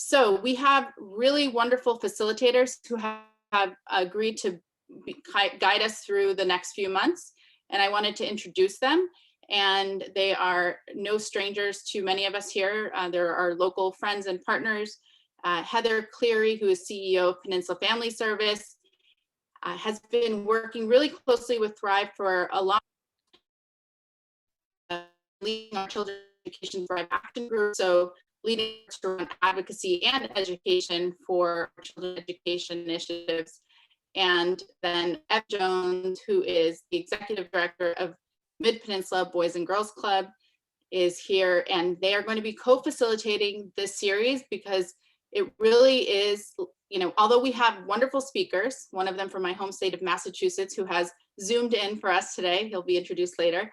So we have really wonderful facilitators who have agreed to guide us through the next few months. And I wanted to introduce them. And they are no strangers to many of us here. They're our local friends and partners. Heather Cleary, who is CEO of Peninsula Family Service, has been working really closely with Thrive for a long time, leading our Children's Education Thrive Action Group. So leading around advocacy and education for children's education initiatives. And then Andrea Jones, who is the executive director of Mid-Peninsula Boys and Girls Club, is here, and they are going to be co-facilitating this series because it really is, although we have wonderful speakers, one of them from my home state of Massachusetts who has zoomed in for us today, he'll be introduced later.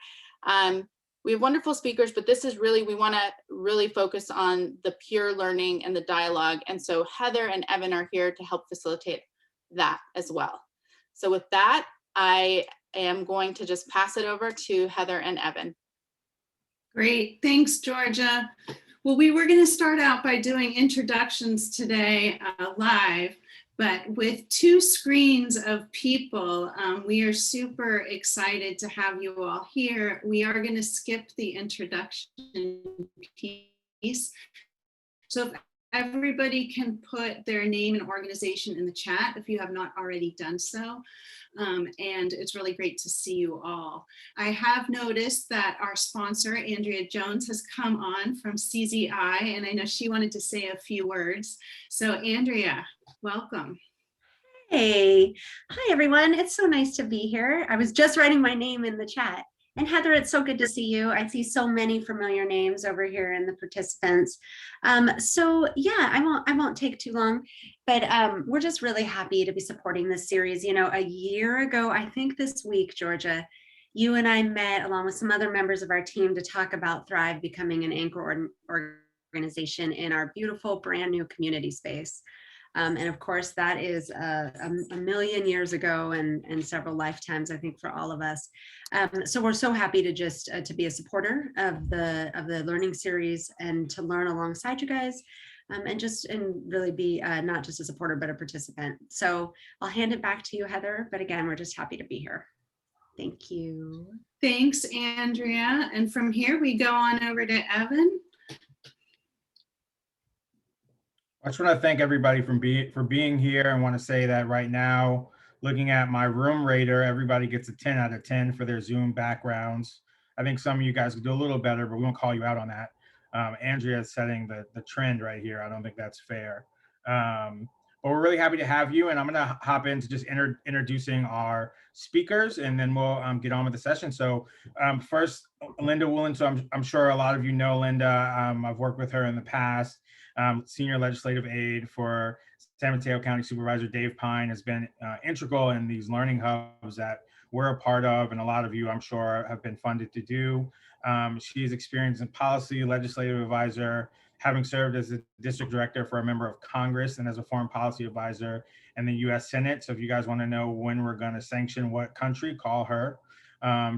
We have wonderful speakers, but this is really, we want to really focus on the peer learning and the dialogue. And so Heather and Evan are here to help facilitate that as well. So with that, I am going to just pass it over to Heather and Evan. Great, thanks, Georgia. Well, we were going to start out by doing introductions today live, but with two screens of people, we are super excited to have you all here. We are going to skip the introduction piece. So if everybody can put their name and organization in the chat if you have not already done so. And it's really great to see you all. I have noticed that our sponsor, Andrea Jones, has come on from CZI, and I know she wanted to say a few words. So Andrea, welcome. Hey, hi everyone. It's so nice to be here. I was just writing my name in the chat. And Heather, it's so good to see you. I see so many familiar names over here in the participants. So yeah, I won't take too long, but we're just really happy to be supporting this series. A year ago, I think this week, Georgia, you and I met along with some other members of our team to talk about Thrive becoming an anchor organization in our beautiful brand new community space. And of course, that is a million years ago and several lifetimes, I think, for all of us. So we're so happy to just to be a supporter of the learning series and to learn alongside you guys, and really be not just a supporter but a participant. So I'll hand it back to you, Heather. But again, we're just happy to be here. Thank you. Thanks, Andrea. And from here, we go on over to Evan. I just want to thank everybody for being here. I want to say that right now, looking at my room rater, everybody gets a 10 out of 10 for their Zoom backgrounds. I think some of you guys could do a little better, but we won't call you out on that. Andrea is setting the trend right here. I don't think that's fair. But we're really happy to have you, and I'm going to hop into just introducing our speakers, and then we'll get on with the session. So first, Linda Woolen. So I'm sure a lot of you know Linda. I've worked with her in the past. Senior legislative aide for San Mateo County Supervisor Dave Pine has been integral in these learning hubs that we're a part of, and a lot of you, I'm sure, have been funded to do. She's experienced in policy, legislative advisor, having served as a district director for a member of Congress and as a foreign policy advisor in the U.S. Senate. So if you guys want to know when we're going to sanction what country, call her.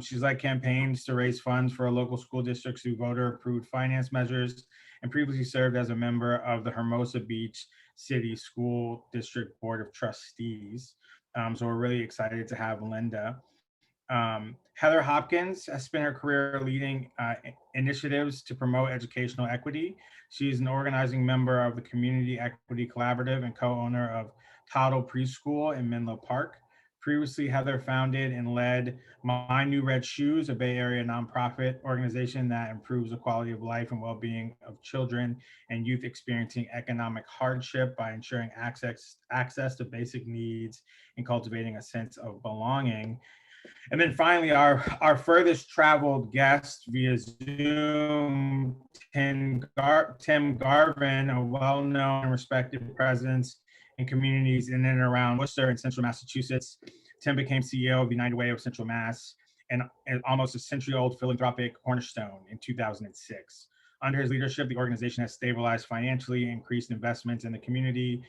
She's led campaigns to raise funds for local school districts through voter-approved finance measures, and previously served as a member of the Hermosa Beach City School District Board of Trustees. So we're really excited to have Linda. Heather Hopkins has spent her career leading initiatives to promote educational equity. She's an organizing member of the Community Equity Collaborative and co-owner of Toddle Preschool in Menlo Park. Previously, Heather founded and led My New Red Shoes, a Bay Area nonprofit organization that improves the quality of life and well-being of children and youth experiencing economic hardship by ensuring access to basic needs and cultivating a sense of belonging. And then finally, our furthest traveled guest via Zoom, Tim Garvin, a well-known and respected presence in communities in and around Worcester and Central Massachusetts. Tim became CEO of the United Way of Central Mass and almost a century-old philanthropic cornerstone in 2006. Under his leadership, the organization has stabilized financially, increased investments in the community,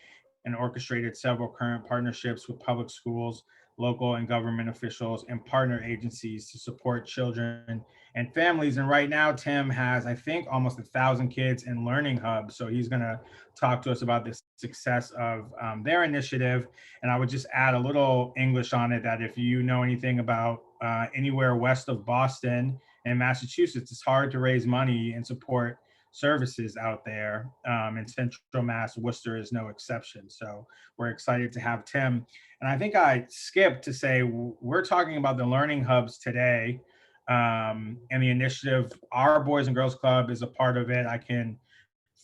and orchestrated several current partnerships with public schools, local and government officials, and partner agencies to support children and families. And right now, Tim has, I think, almost 1,000 kids in learning hubs. So he's going to talk to us about the success of their initiative. And I would just add a little English on it, that if you know anything about anywhere west of Boston and Massachusetts, it's hard to raise money and support services out there. And Central Mass, Worcester is no exception. So we're excited to have Tim. And I think I skipped to say, we're talking about the learning hubs today, and the initiative. Our Boys and Girls Club is a part of it. I can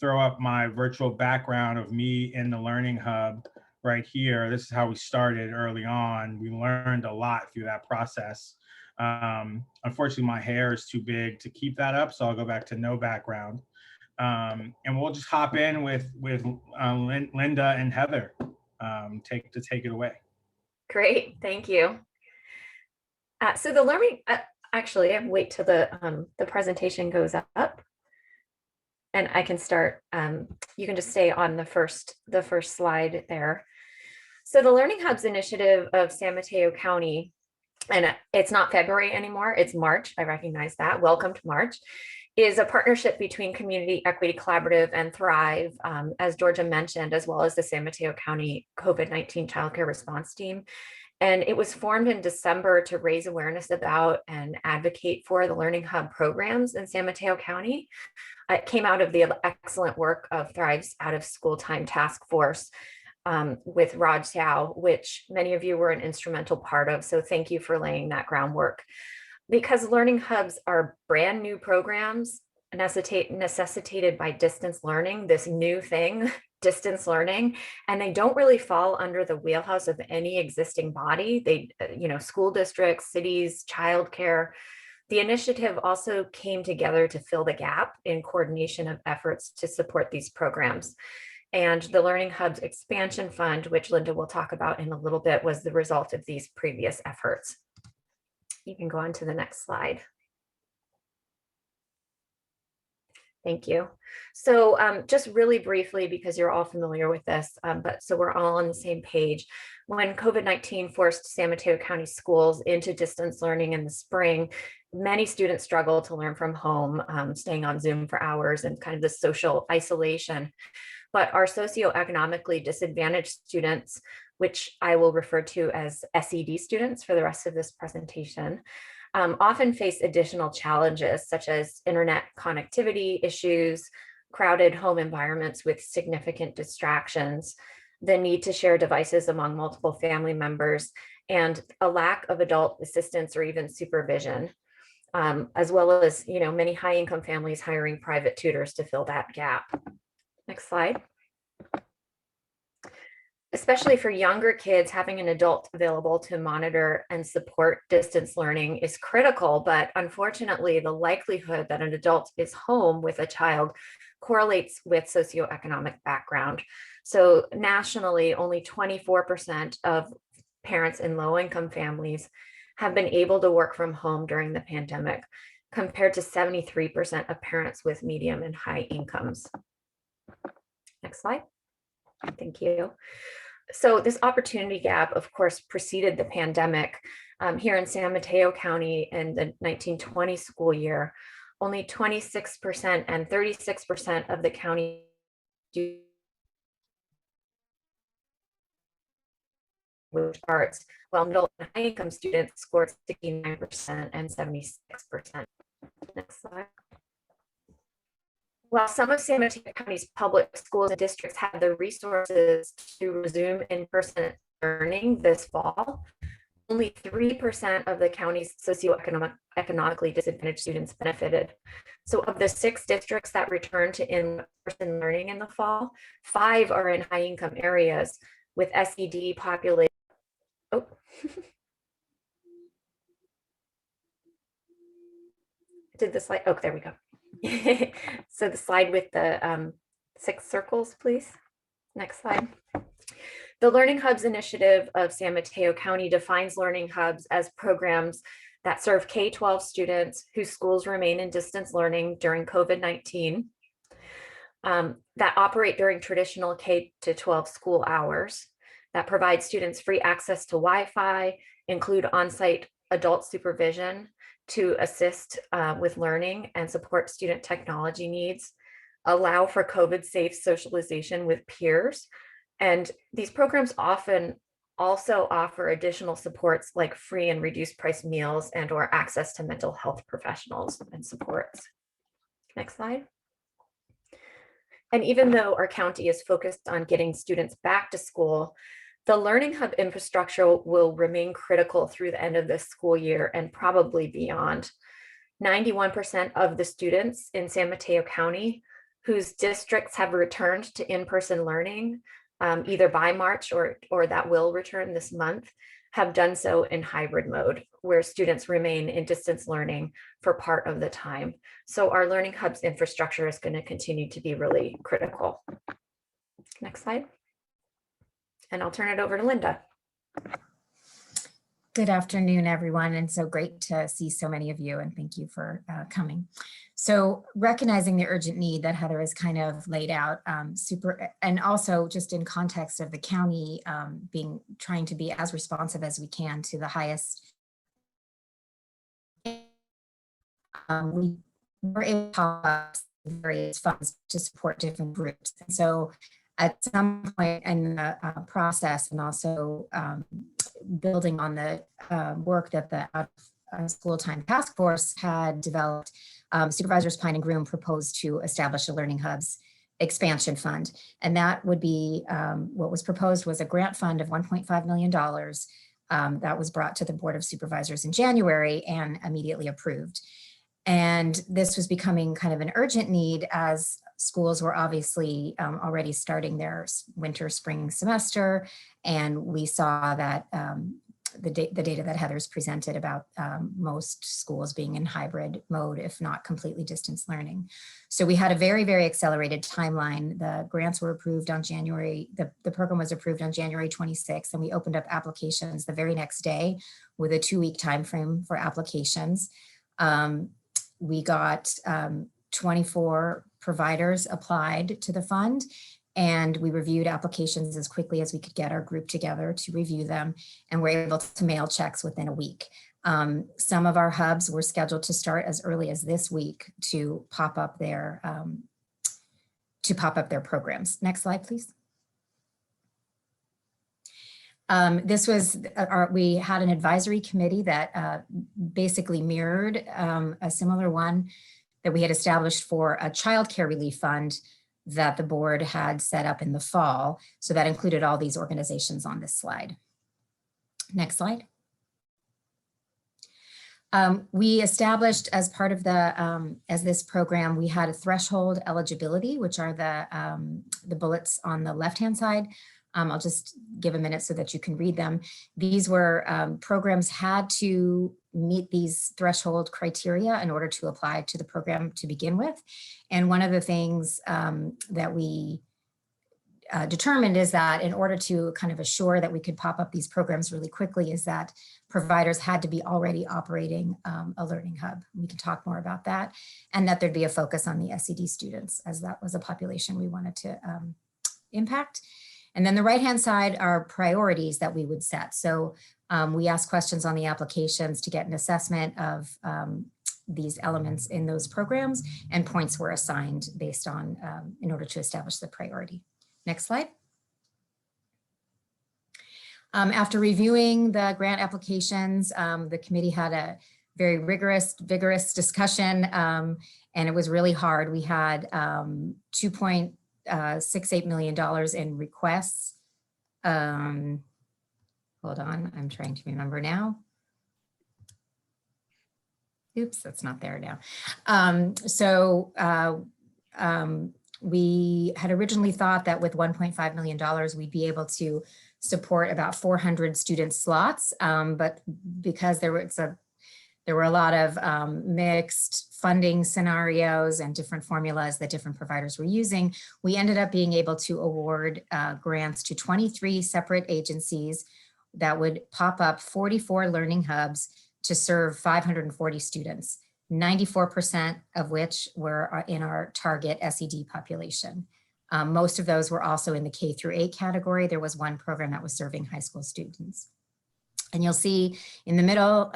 throw up my virtual background of me in the learning hub right here. This is how we started early on. We learned a lot through that process. Unfortunately, my hair is too big to keep that up, so I'll go back to no background. And we'll just hop in with Linda and Heather take it away. Great, thank you. So the learning, actually, I wait till the presentation goes up, and I can start. You can just stay on the first slide there. So the Learning Hubs initiative of San Mateo County, and it's not February anymore, it's March. I recognize that. Welcome to March. Is a partnership between Community Equity Collaborative and Thrive, as Georgia mentioned, as well as the San Mateo County COVID-19 Childcare Response Team. And it was formed in December to raise awareness about and advocate for the Learning Hub programs in San Mateo County. It came out of the excellent work of Thrive's Out of School Time Task Force with Raj Xiao, which many of you were an instrumental part of. So thank you for laying that groundwork. Because learning hubs are brand new programs necessitated by distance learning, this new thing, distance learning, and they don't really fall under the wheelhouse of any existing body. They, school districts, cities, childcare. The initiative also came together to fill the gap in coordination of efforts to support these programs. And the Learning Hubs Expansion Fund, which Linda will talk about in a little bit, was the result of these previous efforts. You can go on to the next slide. Thank you. So just really briefly, because you're all familiar with this, but so we're all on the same page. When COVID-19 forced San Mateo County schools into distance learning in the spring, many students struggled to learn from home, staying on Zoom for hours and kind of the social isolation. But our socioeconomically disadvantaged students, which I will refer to as SED students for the rest of this presentation, often face additional challenges such as internet connectivity issues, crowded home environments with significant distractions, the need to share devices among multiple family members, and a lack of adult assistance or even supervision, as well as many high-income families hiring private tutors to fill that gap. Next slide. Especially for younger kids, having an adult available to monitor and support distance learning is critical, but unfortunately, the likelihood that an adult is home with a child correlates with socioeconomic background. So nationally, only 24% of parents in low-income families have been able to work from home during the pandemic, compared to 73% of parents with medium and high incomes. Next slide. Thank you. So this opportunity gap, of course, preceded the pandemic. Here in San Mateo County in the 1920 school year, only 26% and 36% of the county arts, while middle and high income students scored 69% and 76%. Next slide. While some of San Mateo County's public schools and districts have the resources to resume in-person learning this fall, only 3% of the county's socioeconomically disadvantaged students benefited. So of the 6 districts that returned to in-person learning in the fall, 5 are in high-income areas with SED population. Oh. Did the slide? Oh, there we go. So the slide with the 6 circles, please. Next slide. The Learning Hubs initiative of San Mateo County defines learning hubs as programs that serve K-12 students whose schools remain in distance learning during COVID-19, that operate during traditional K-12 school hours, that provide students free access to Wi-Fi, include on-site adult supervision, to assist with learning and support student technology needs, allow for COVID-safe socialization with peers. And these programs often also offer additional supports like free and reduced price meals and or access to mental health professionals and supports. Next slide. And even though our county is focused on getting students back to school, the Learning Hub infrastructure will remain critical through the end of this school year and probably beyond. 91% of the students in San Mateo County whose districts have returned to in-person learning, either by March or that will return this month, have done so in hybrid mode, where students remain in distance learning for part of the time. So our Learning Hubs infrastructure is going to continue to be really critical. Next slide. And I'll turn it over to Linda. Good afternoon, everyone. And so great to see so many of you, and thank you for coming. So recognizing the urgent need that Heather has kind of laid out, and also just in context of the county trying to be as responsive as we can to the highest. We were able to talk about various funds to support different groups. And so at some point in the process, and also building on the work that the Out of School Time Task Force had developed, Supervisors Pine and Groom proposed to establish a Learning Hubs expansion fund. And that would be, what was proposed was a grant fund of $1.5 million that was brought to the Board of Supervisors in January and immediately approved. And this was becoming kind of an urgent need as schools were obviously already starting their winter, spring semester. And we saw that the data that Heather's presented about most schools being in hybrid mode, if not completely distance learning. So we had a very, very accelerated timeline. The grants were approved on January, the program was approved on January 26th, and we opened up applications the very next day with a 2-week time frame for applications. We got 24 providers applied to the fund, and we reviewed applications as quickly as we could get our group together to review them, and we're able to mail checks within a week. Some of our hubs were scheduled to start as early as this week to pop up their programs. Next slide, please. This was we had an advisory committee that basically mirrored a similar one that we had established for a child care relief fund that the board had set up in the fall. So that included all these organizations on this slide. Next slide. We established as part of the as this program, we had a threshold eligibility, which are the bullets on the left-hand side. I'll just give a minute so that you can read them. These were programs had to meet these threshold criteria in order to apply to the program to begin with. And one of the things that we determined is that in order to kind of assure that we could pop up these programs really quickly is that providers had to be already operating a learning hub. We can talk more about that, and that there'd be a focus on the SED students, as that was a population we wanted to impact. And then the right-hand side are priorities that we would set. So we asked questions on the applications to get an assessment of these elements in those programs, and points were assigned based on, in order to establish the priority. Next slide. After reviewing the grant applications, the committee had a very vigorous discussion, and it was really hard. We had $2.68 million in requests. Hold on, I'm trying to remember now. Oops, that's not there now. We had originally thought that with $1.5 million, we'd be able to support about 400 student slots, but because there were a lot of mixed funding scenarios and different formulas that different providers were using, we ended up being able to award grants to 23 separate agencies that would pop up 44 learning hubs to serve 540 students, 94% of which were in our target SED population. Most of those were also in the K through 8 category. There was one program that was serving high school students. And you'll see in the middle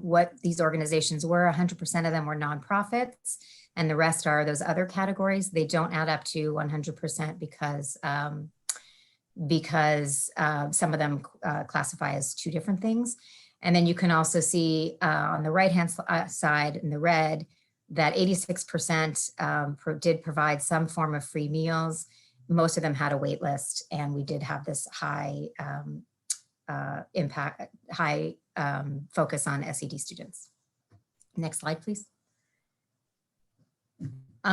what these organizations were. 100% of them were nonprofits, and the rest are those other categories. They don't add up to 100% because some of them classify as two different things. And then you can also see on the right-hand side in the red that 86% did provide some form of free meals. Most of them had a wait list, and we did have this high focus on SED students. Next slide, please.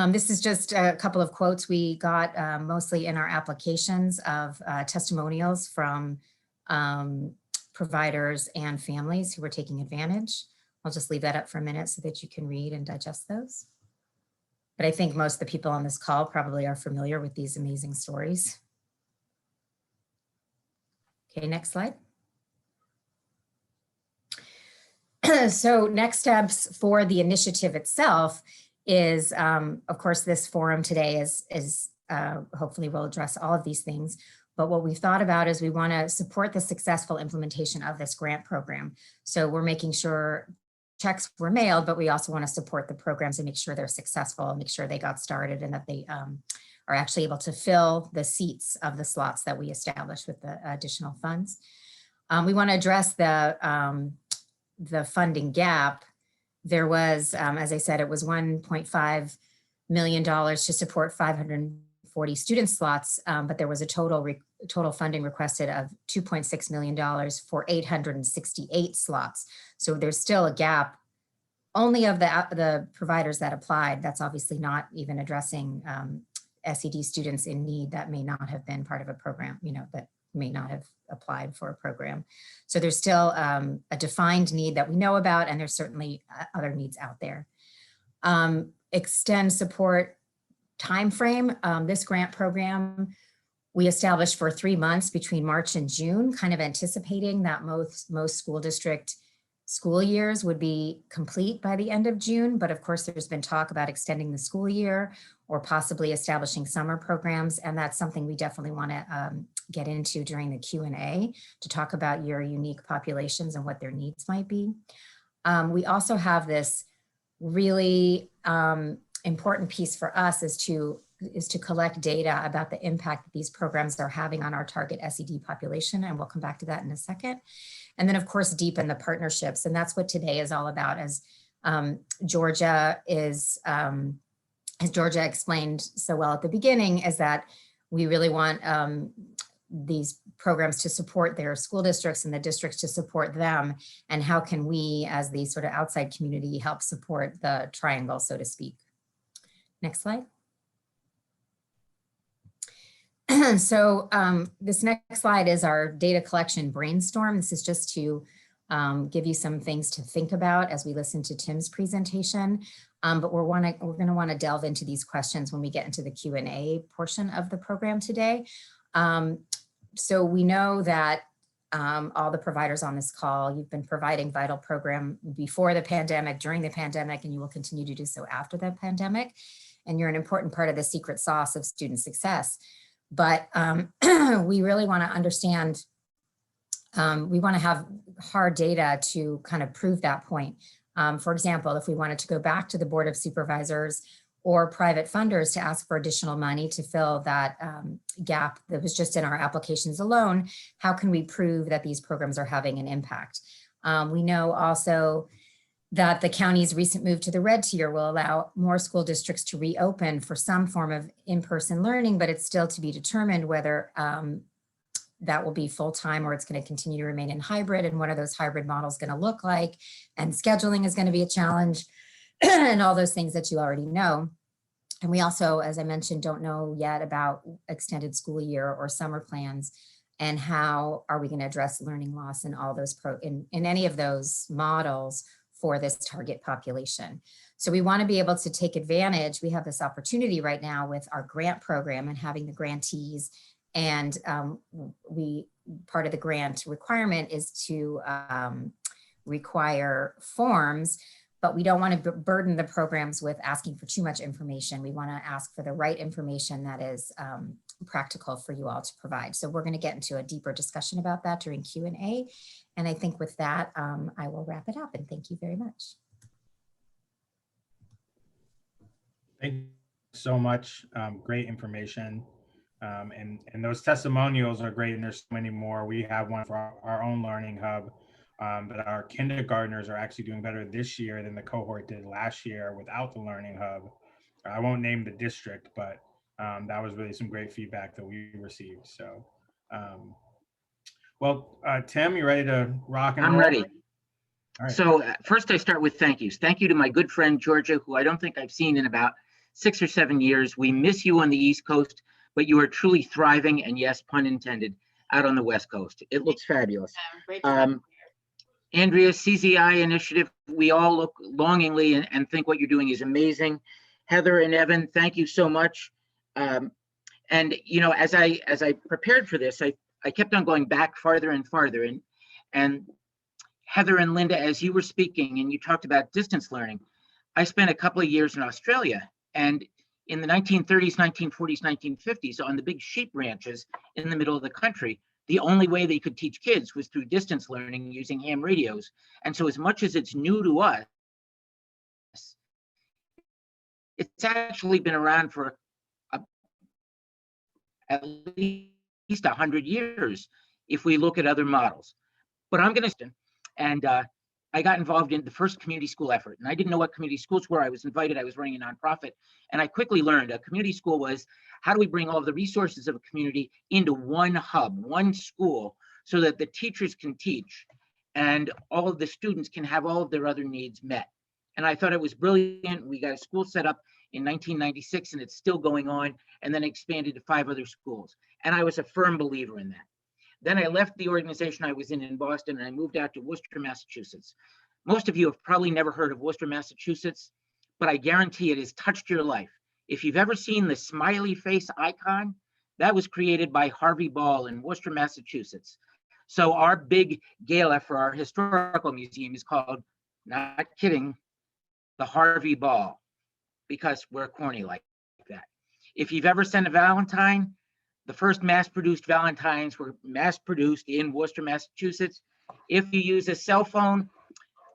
This is just a couple of quotes we got mostly in our applications of testimonials from providers and families who were taking advantage. I'll just leave that up for a minute so that you can read and digest those. But I think most of the people on this call probably are familiar with these amazing stories. Okay, next slide. So next steps for the initiative itself is, of course, this forum today is hopefully will address all of these things. But what we've thought about is we want to support the successful implementation of this grant program. So we're making sure checks were mailed, but we also want to support the programs and make sure they're successful, make sure they got started, and that they are actually able to fill the seats of the slots that we established with the additional funds. We want to address the funding gap. There was, as I said, it was $1.5 million to support 540 student slots, but there was a total funding requested of $2.6 million for 868 slots. So there's still a gap only of the providers that applied. That's obviously not even addressing SED students in need that may not have been part of a program, that may not have applied for a program. So there's still a defined need that we know about, and there's certainly other needs out there. Extend support timeframe. This grant program we established for 3 months between March and June, kind of anticipating that most school district school years would be complete by the end of June. But of course, there's been talk about extending the school year or possibly establishing summer programs. And that's something we definitely want to get into during the Q&A to talk about your unique populations and what their needs might be. We also have this really important piece for us is to collect data about the impact that these programs are having on our target SED population. And we'll come back to that in a second. And then of course, deepen the partnerships. And that's what today is all about. As Georgia explained so well at the beginning, is that we really want these programs to support their school districts and the districts to support them. And how can we, as the sort of outside community, help support the triangle, so to speak. Next slide. So this next slide is our data collection brainstorm. This is just to give you some things to think about as we listen to Tim's presentation. But we're going to want to delve into these questions when we get into the Q&A portion of the program today. So we know that all the providers on this call, you've been providing vital program before the pandemic, during the pandemic, and you will continue to do so after the pandemic. And you're an important part of the secret sauce of student success. But we really want to understand, we want to have hard data to kind of prove that point. For example, if we wanted to go back to the Board of Supervisors or private funders to ask for additional money to fill that gap that was just in our applications alone, how can we prove that these programs are having an impact? We know also that the county's recent move to the red tier will allow more school districts to reopen for some form of in-person learning, but it's still to be determined whether that will be full-time or it's going to continue to remain in hybrid, and what are those hybrid models going to look like, and scheduling is going to be a challenge, and all those things that you already know. And we also, as I mentioned, don't know yet about extended school year or summer plans, and how are we going to address learning loss in all those in any of those models for this target population. So we want to be able to take advantage. We have this opportunity right now with our grant program and having the grantees, and part of the grant requirement is to require forms, but we don't want to burden the programs with asking for too much information. We want to ask for the right information that is practical for you all to provide. So we're going to get into a deeper discussion about that during Q&A. And I think with that, I will wrap it up and thank you very much. Thank you so much. Great information. And those testimonials are great, and there's so many more. We have one for our own learning hub, but our kindergartners are actually doing better this year than the cohort did last year without the learning hub. I won't name the district, but that was really some great feedback that we received. So, well, Tim, you ready to rock and roll? I'm ready. All right. So first I start with thank yous. Thank you to my good friend, Georgia, who I don't think I've seen in about 6 or 7 years. We miss you on the East Coast, but you are truly thriving, and yes, pun intended, out on the West Coast. It looks fabulous. Andrea, CZI initiative, we all look longingly and think what you're doing is amazing. Heather and Evan, thank you so much. And you know, as I prepared for this, I kept on going back farther and farther. And Heather and Linda, as you were speaking and you talked about distance learning, I spent a couple of years in Australia, and in the 1930s, 1940s, 1950s, on the big sheep ranches in the middle of the country, the only way they could teach kids was through distance learning using ham radios. And so as much as it's new to us, it's actually been around for at least 100 years if we look at other models. But I'm going to, and I got involved in the first community school effort, and I didn't know what community schools were. I was invited, I was running a nonprofit, and I quickly learned a community school was, how do we bring all of the resources of a community into one hub, one school, so that the teachers can teach and all of the students can have all of their other needs met. And I thought it was brilliant. We got a school set up in 1996, and it's still going on, and then expanded to 5 other schools. And I was a firm believer in that. Then I left the organization I was in Boston, and I moved out to Worcester, Massachusetts. Most of you have probably never heard of Worcester, Massachusetts, but I guarantee it has touched your life. If you've ever seen the smiley face icon, that was created by Harvey Ball in Worcester, Massachusetts. So our big gala for our historical museum is called, not kidding, the Harvey Ball, because we're corny like that. If you've ever sent a Valentine, the first mass-produced Valentines were mass-produced in Worcester, Massachusetts. If you use a cell phone,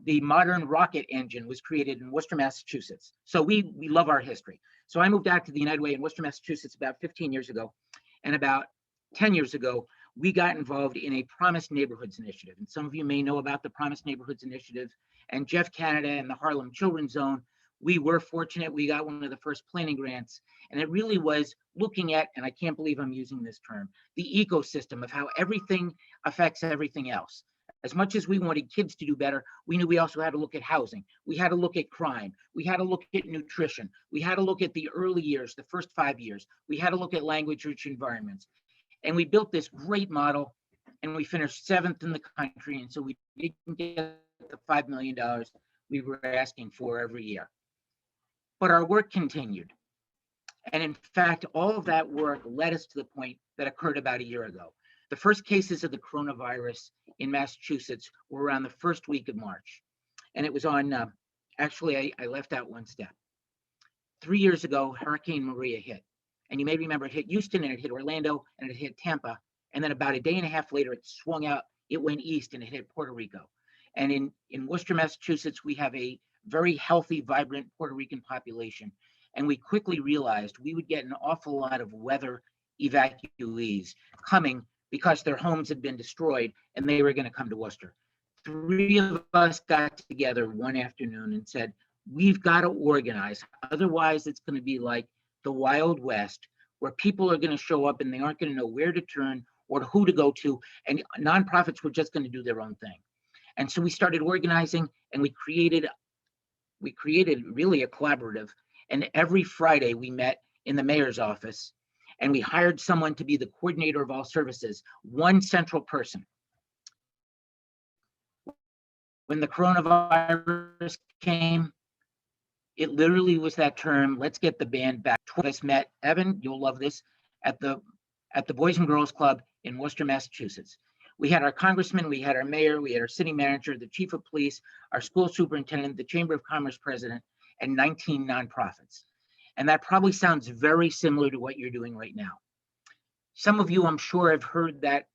the modern rocket engine was created in Worcester, Massachusetts. So we love our history. So I moved out to the United Way in Worcester, Massachusetts about 15 years ago. And about 10 years ago, we got involved in a Promised Neighborhoods initiative. And some of you may know about the Promised Neighborhoods initiative and Jeff Canada and the Harlem Children's Zone. We were fortunate, we got one of the first planning grants, and it really was looking at, and I can't believe I'm using this term, the ecosystem of how everything affects everything else. As much as we wanted kids to do better, we knew we also had to look at housing. We had to look at crime. We had to look at nutrition. We had to look at the early years, the first 5 years. We had to look at language-rich environments. And we built this great model, and we finished 7th in the country, and so we didn't get the $5 million we were asking for every year. But our work continued. And in fact, all of that work led us to the point that occurred about a year ago. The first cases of the coronavirus in Massachusetts were around the first week of March. And it was on, actually, I left out one step. 3 years ago, Hurricane Maria hit. And you may remember it hit Houston, and it hit Orlando, and it hit Tampa. And then about a day and a half later, it swung out, it went east, and it hit Puerto Rico. And in Worcester, Massachusetts, we have a very healthy, vibrant Puerto Rican population. And we quickly realized we would get an awful lot of weather evacuees coming because their homes had been destroyed and they were going to come to Worcester. 3 of us got together one afternoon and said, we've got to organize. Otherwise, it's going to be like the Wild West, where people are going to show up and they aren't going to know where to turn or who to go to. And nonprofits were just going to do their own thing. And so we started organizing, and we created really a collaborative. And every Friday we met in the mayor's office, and we hired someone to be the coordinator of all services, one central person. When the coronavirus came, it literally was that term, let's get the band back. Twice met, Evan, you'll love this, at the Boys and Girls Club in Worcester, Massachusetts. We had our congressman, we had our mayor, we had our city manager, the chief of police, our school superintendent, the Chamber of Commerce president, and 19 nonprofits. And that probably sounds very similar to what you're doing right now. Some of you, I'm sure, have heard that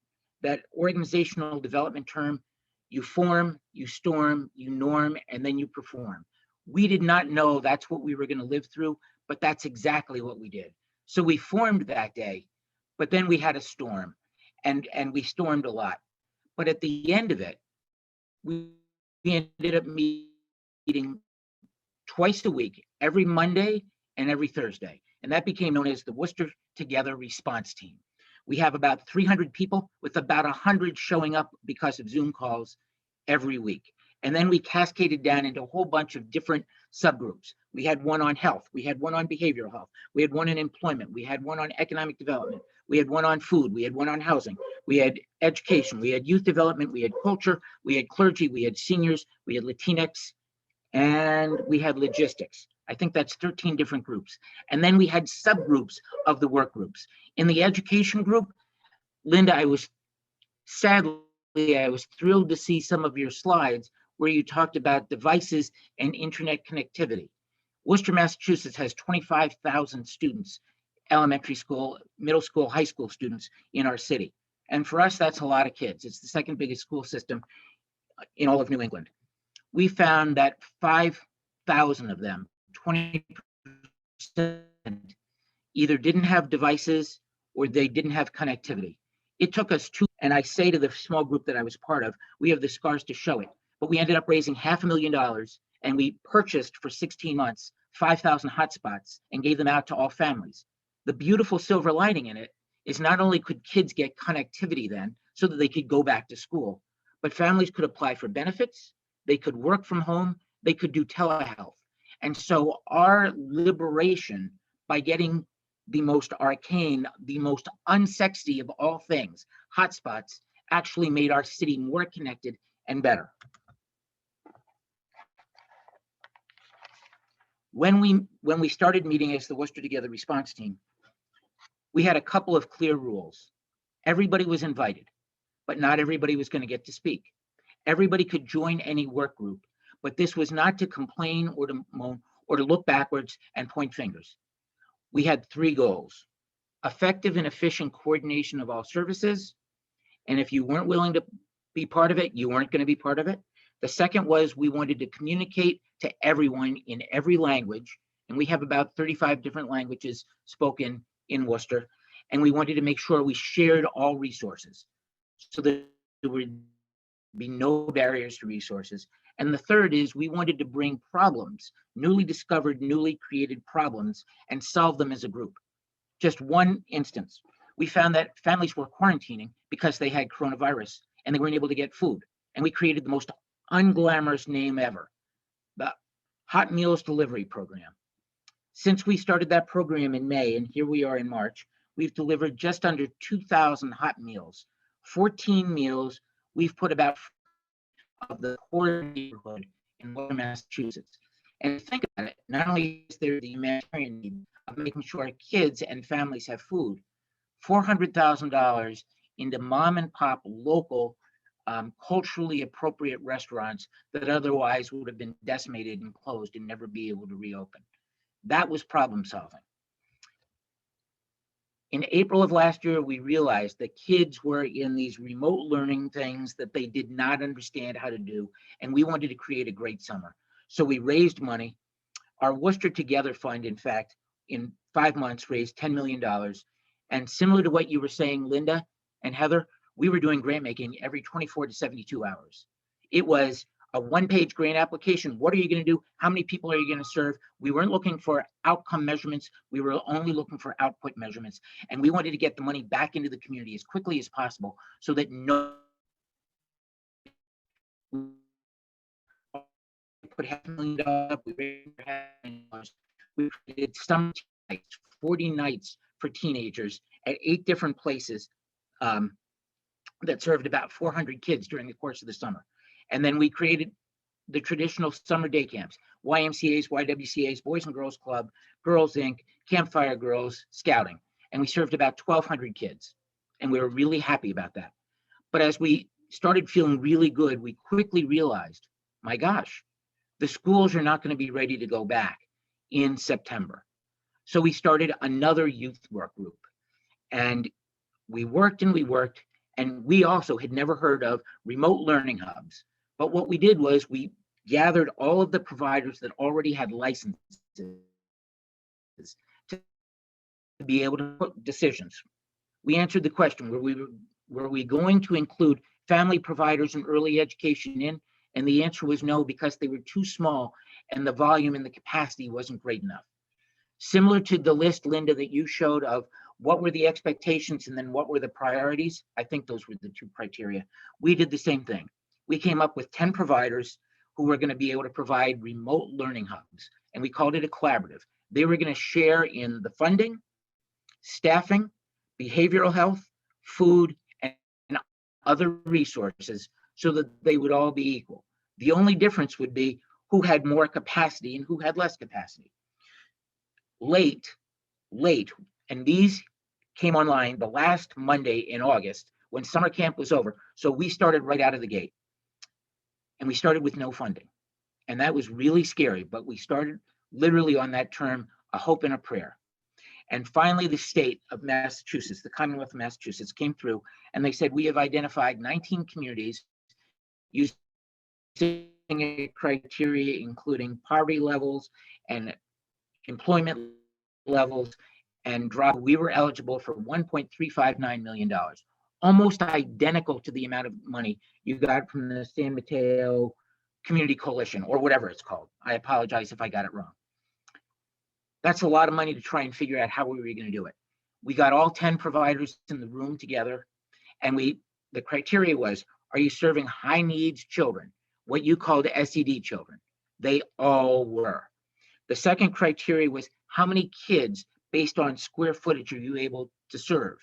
organizational development term. You form, you storm, you norm, and then you perform. We did not know that's what we were going to live through, but that's exactly what we did. So we formed that day, but then we had a storm, and we stormed a lot. But at the end of it, we ended up meeting twice a week, every Monday and every Thursday. And that became known as the Worcester Together Response Team. We have about 300 people, with about 100 showing up because of Zoom calls every week. And then we cascaded down into a whole bunch of different subgroups. We had one on health. We had one on behavioral health. We had one on employment. We had one on economic development. We had one on food. We had one on housing. We had education. We had youth development. We had culture. We had clergy. We had seniors. We had Latinx. And we had logistics. I think that's 13 different groups. And then we had subgroups of the work groups. In the education group, Linda, I was thrilled to see some of your slides where you talked about devices and internet connectivity. Worcester, Massachusetts has 25,000 students, elementary school, middle school, high school students in our city. And for us, that's a lot of kids. It's the second biggest school system in all of New England. We found that 5,000 of them, 20%, either didn't have devices or they didn't have connectivity. It took us and I say to the small group that I was part of, we have the scars to show it, but we ended up raising $500,000, and we purchased for 16 months, 5,000 hotspots and gave them out to all families. The beautiful silver lining in it is not only could kids get connectivity then so that they could go back to school, but families could apply for benefits, they could work from home, they could do telehealth. And so our liberation by getting the most arcane, the most unsexy of all things, hotspots, actually made our city more connected and better. When we started meeting as the Worcester Together Response Team, we had a couple of clear rules. Everybody was invited, but not everybody was going to get to speak. Everybody could join any work group, but this was not to complain or to moan or to look backwards and point fingers. We had 3 goals: effective and efficient coordination of all services. And if you weren't willing to be part of it, you weren't going to be part of it. The second was we wanted to communicate to everyone in every language. And we have about 35 different languages spoken in Worcester. And we wanted to make sure we shared all resources so that there would be no barriers to resources. And the third is we wanted to bring problems, newly discovered, newly created problems, and solve them as a group. Just one instance, we found that families were quarantining because they had coronavirus and they weren't able to get food. And we created the most unglamorous name ever, the Hot Meals Delivery Program. Since we started that program in May, and here we are in March, we've delivered just under 2,000 hot meals, 14 meals. We've put about of the core neighborhood in Worcester, Massachusetts. And think about it, not only is there the humanitarian need of making sure our kids and families have food, $400,000 into mom and pop local culturally appropriate restaurants that otherwise would have been decimated and closed and never be able to reopen. That was problem solving. In April of last year, we realized that kids were in these remote learning things that they did not understand how to do, and we wanted to create a great summer. So we raised money. Our Worcester Together Fund, in fact, in 5 months raised $10 million. And similar to what you were saying, Linda and Heather, we were doing grant making every 24 to 72 hours. It was a 1-page grant application. What are you going to do? How many people are you going to serve? We weren't looking for outcome measurements. We were only looking for output measurements. And we wanted to get the money back into the community as quickly as possible so that no put $500,000 up, we raised $500,000. We did some nights, 40 nights for teenagers at 8 different places that served about 400 kids during the course of the summer. And then we created the traditional summer day camps, YMCAs, YWCAs, Boys and Girls Club, Girls Inc., Campfire Girls, Scouting. And we served about 1,200 kids. And we were really happy about that. But as we started feeling really good, we quickly realized, my gosh, the schools are not going to be ready to go back in September. So we started another youth work group. And we worked and we worked, and we also had never heard of remote learning hubs. But what we did was we gathered all of the providers that already had licenses to be able to put decisions. We answered the question, were we going to include family providers and early education in? And the answer was no, because they were too small and the volume and the capacity wasn't great enough. Similar to the list, Linda, that you showed of what were the expectations and then what were the priorities, I think those were the two criteria. We did the same thing. We came up with 10 providers who were going to be able to provide remote learning hubs, and we called it a collaborative. They were going to share in the funding, staffing, behavioral health, food, and other resources so that they would all be equal. The only difference would be who had more capacity and who had less capacity. Late, and these came online the last Monday in August when summer camp was over. So we started right out of the gate. And we started with no funding. And that was really scary, but we started literally on that term, a hope and a prayer. And finally, the state of Massachusetts, the Commonwealth of Massachusetts, came through and they said, we have identified 19 communities using a criteria including poverty levels and employment levels, and we were eligible for $1.359 million, almost identical to the amount of money you got from the San Mateo Community Coalition or whatever it's called. I apologize if I got it wrong. That's a lot of money to try and figure out how we were going to do it. We got all 10 providers in the room together, and the criteria was, are you serving high needs children, what you called SED children? They all were. The second criteria was, how many kids based on square footage are you able to serve?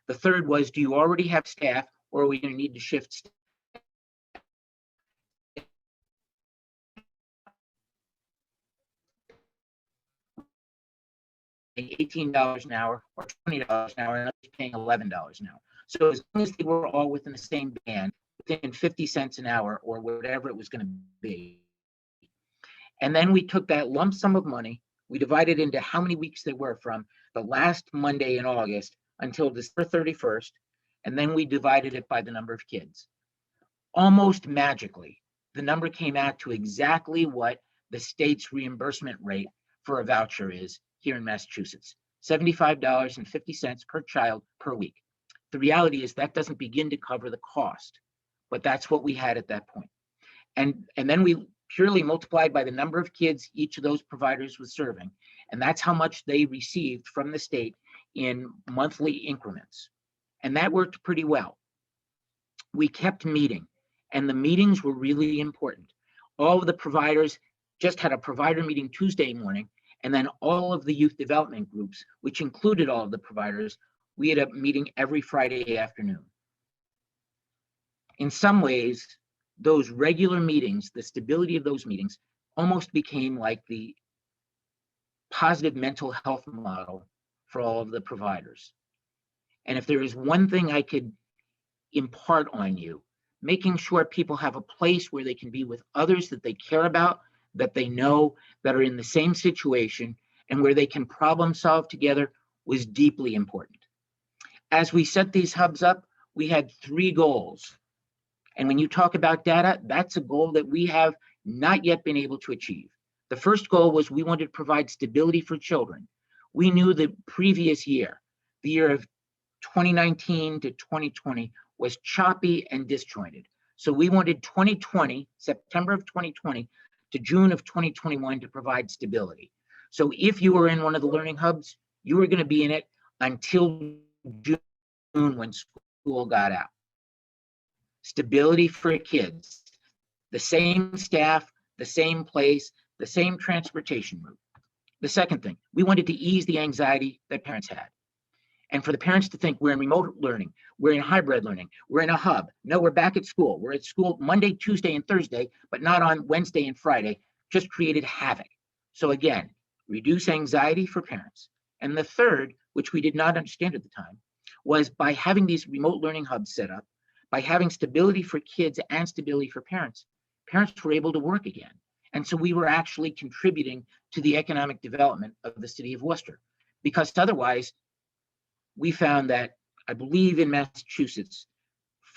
The third was, do you already have staff or are we going to need to shift staff? $18 an hour or $20 an hour, and others paying $11 an hour. So as long as they were all within the same band, within 50 cents an hour or whatever it was going to be. And then we took that lump sum of money, we divided into how many weeks there were from the last Monday in August until December 31st, and then we divided it by the number of kids. Almost magically, the number came out to exactly what the state's reimbursement rate for a voucher is here in Massachusetts, $75.50 per child per week. The reality is that doesn't begin to cover the cost, but that's what we had at that point. And then we purely multiplied by the number of kids each of those providers was serving, and that's how much they received from the state in monthly increments. And that worked pretty well. We kept meeting, and the meetings were really important. All of the providers just had a provider meeting Tuesday morning, and then all of the youth development groups, which included all of the providers, we had a meeting every Friday afternoon. In some ways, those regular meetings, the stability of those meetings almost became like the positive mental health model for all of the providers. And if there is one thing I could impart on you, making sure people have a place where they can be with others that they care about, that they know, that are in the same situation, and where they can problem solve together was deeply important. As we set these hubs up, we had 3 goals. And when you talk about data, that's a goal that we have not yet been able to achieve. The first goal was we wanted to provide stability for children. We knew the previous year, the year of 2019 to 2020, was choppy and disjointed. So we wanted 2020, September of 2020 to June of 2021 to provide stability. So if you were in one of the learning hubs, you were going to be in it until June when school got out. Stability for kids, the same staff, the same place, the same transportation route. The second thing, we wanted to ease the anxiety that parents had. And for the parents to think we're in remote learning, we're in hybrid learning, we're in a hub. No, we're back at school. We're at school Monday, Tuesday, and Thursday, but not on Wednesday and Friday, just created havoc. So again, reduce anxiety for parents. And the third, which we did not understand at the time, was by having these remote learning hubs set up, by having stability for kids and stability for parents, parents were able to work again. And so we were actually contributing to the economic development of the city of Worcester, because otherwise we found that I believe in Massachusetts,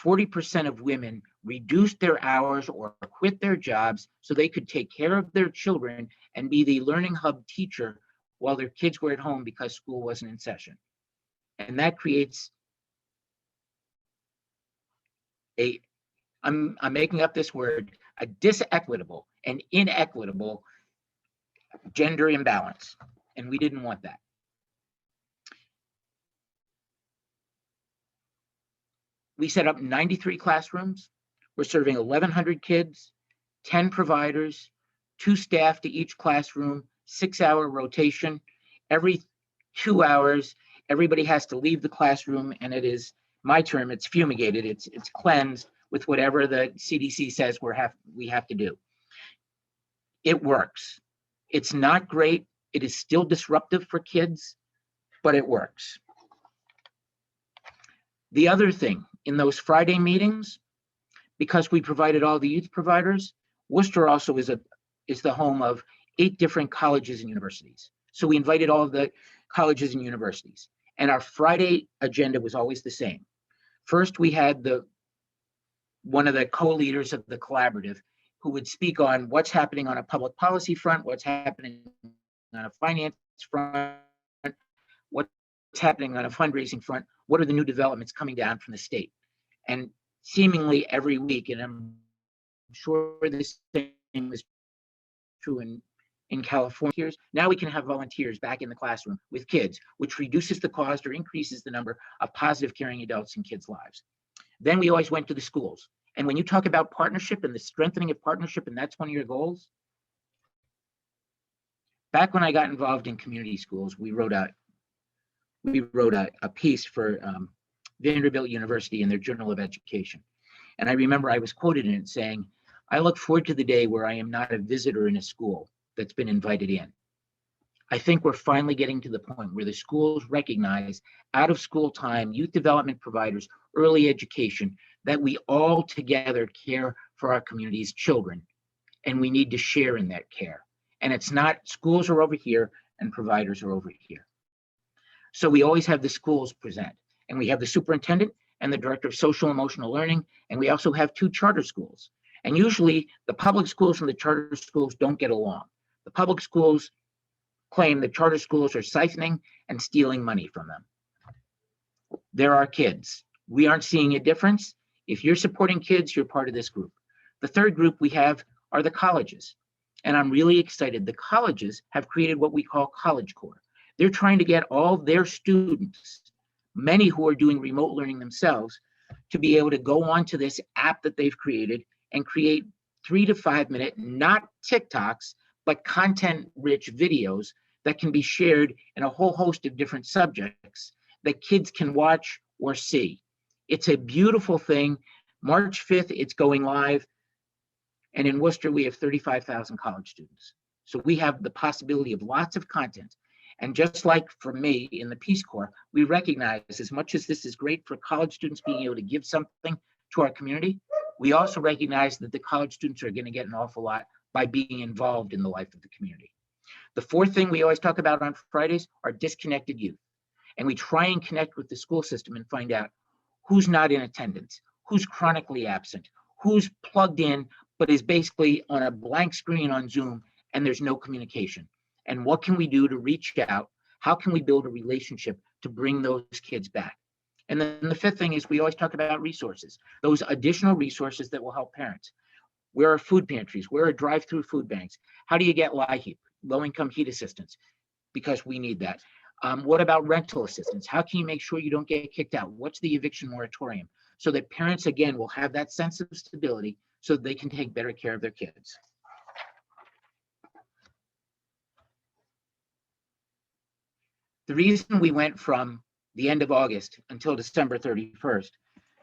40% of women reduced their hours or quit their jobs so they could take care of their children and be the learning hub teacher while their kids were at home because school wasn't in session. And that creates I'm making up this word, a disequitable and inequitable gender imbalance. And we didn't want that. We set up 93 classrooms. We're serving 1,100 kids, 10 providers, 2 staff to each classroom, 6-hour rotation. Every 2 hours, everybody has to leave the classroom, and it is, my term, it's fumigated, it's cleansed with whatever the CDC says we have to do. It works. It's not great. It is still disruptive for kids, but it works. The other thing, in those Friday meetings, because we provided all the youth providers, Worcester also is the home of 8 different colleges and universities. So we invited all of the colleges and universities. And our Friday agenda was always the same. First, we had one of the co-leaders of the collaborative who would speak on what's happening on a public policy front, what's happening on a finance front, what's happening on a fundraising front, what are the new developments coming down from the state. And seemingly every week, and I'm sure this thing is true in California, now we can have volunteers back in the classroom with kids, which reduces the cost or increases the number of positive caring adults in kids' lives. Then we always went to the schools. And when you talk about partnership and the strengthening of partnership, and that's one of your goals, back when I got involved in community schools, we wrote a piece for Vanderbilt University in their Journal of Education. And I remember I was quoted in it saying, I look forward to the day where I am not a visitor in a school that's been invited in. I think we're finally getting to the point where the schools recognize out of school time, youth development providers, early education, that we all together care for our community's children, and we need to share in that care. And it's not schools are over here and providers are over here. So we always have the schools present, and we have the superintendent and the director of social emotional learning, and we also have 2 charter schools. And usually the public schools and the charter schools don't get along. The public schools claim that charter schools are siphoning and stealing money from them. There are kids. We aren't seeing a difference. If you're supporting kids, you're part of this group. The third group we have are the colleges. And I'm really excited. The colleges have created what we call College Corps. They're trying to get all their students, many who are doing remote learning themselves, to be able to go onto this app that they've created and create 3 to 5 minute, not TikToks, but content-rich videos that can be shared in a whole host of different subjects that kids can watch or see. It's a beautiful thing. March 5th, it's going live. And in Worcester, we have 35,000 college students. So we have the possibility of lots of content. And just like for me in the Peace Corps, we recognize as much as this is great for college students being able to give something to our community, we also recognize that the college students are going to get an awful lot by being involved in the life of the community. The fourth thing we always talk about on Fridays are disconnected youth. And we try and connect with the school system and find out who's not in attendance, who's chronically absent, who's plugged in, but is basically on a blank screen on Zoom and there's no communication. And what can we do to reach out? How can we build a relationship to bring those kids back? And then the fifth thing is we always talk about resources, those additional resources that will help parents. Where are food pantries? Where are drive-through food banks? How do you get LIHEAP, low-income heat assistance? Because we need that. What about rental assistance? How can you make sure you don't get kicked out? What's the eviction moratorium? So that parents, again, will have that sense of stability so that they can take better care of their kids. The reason we went from the end of August until December 31st,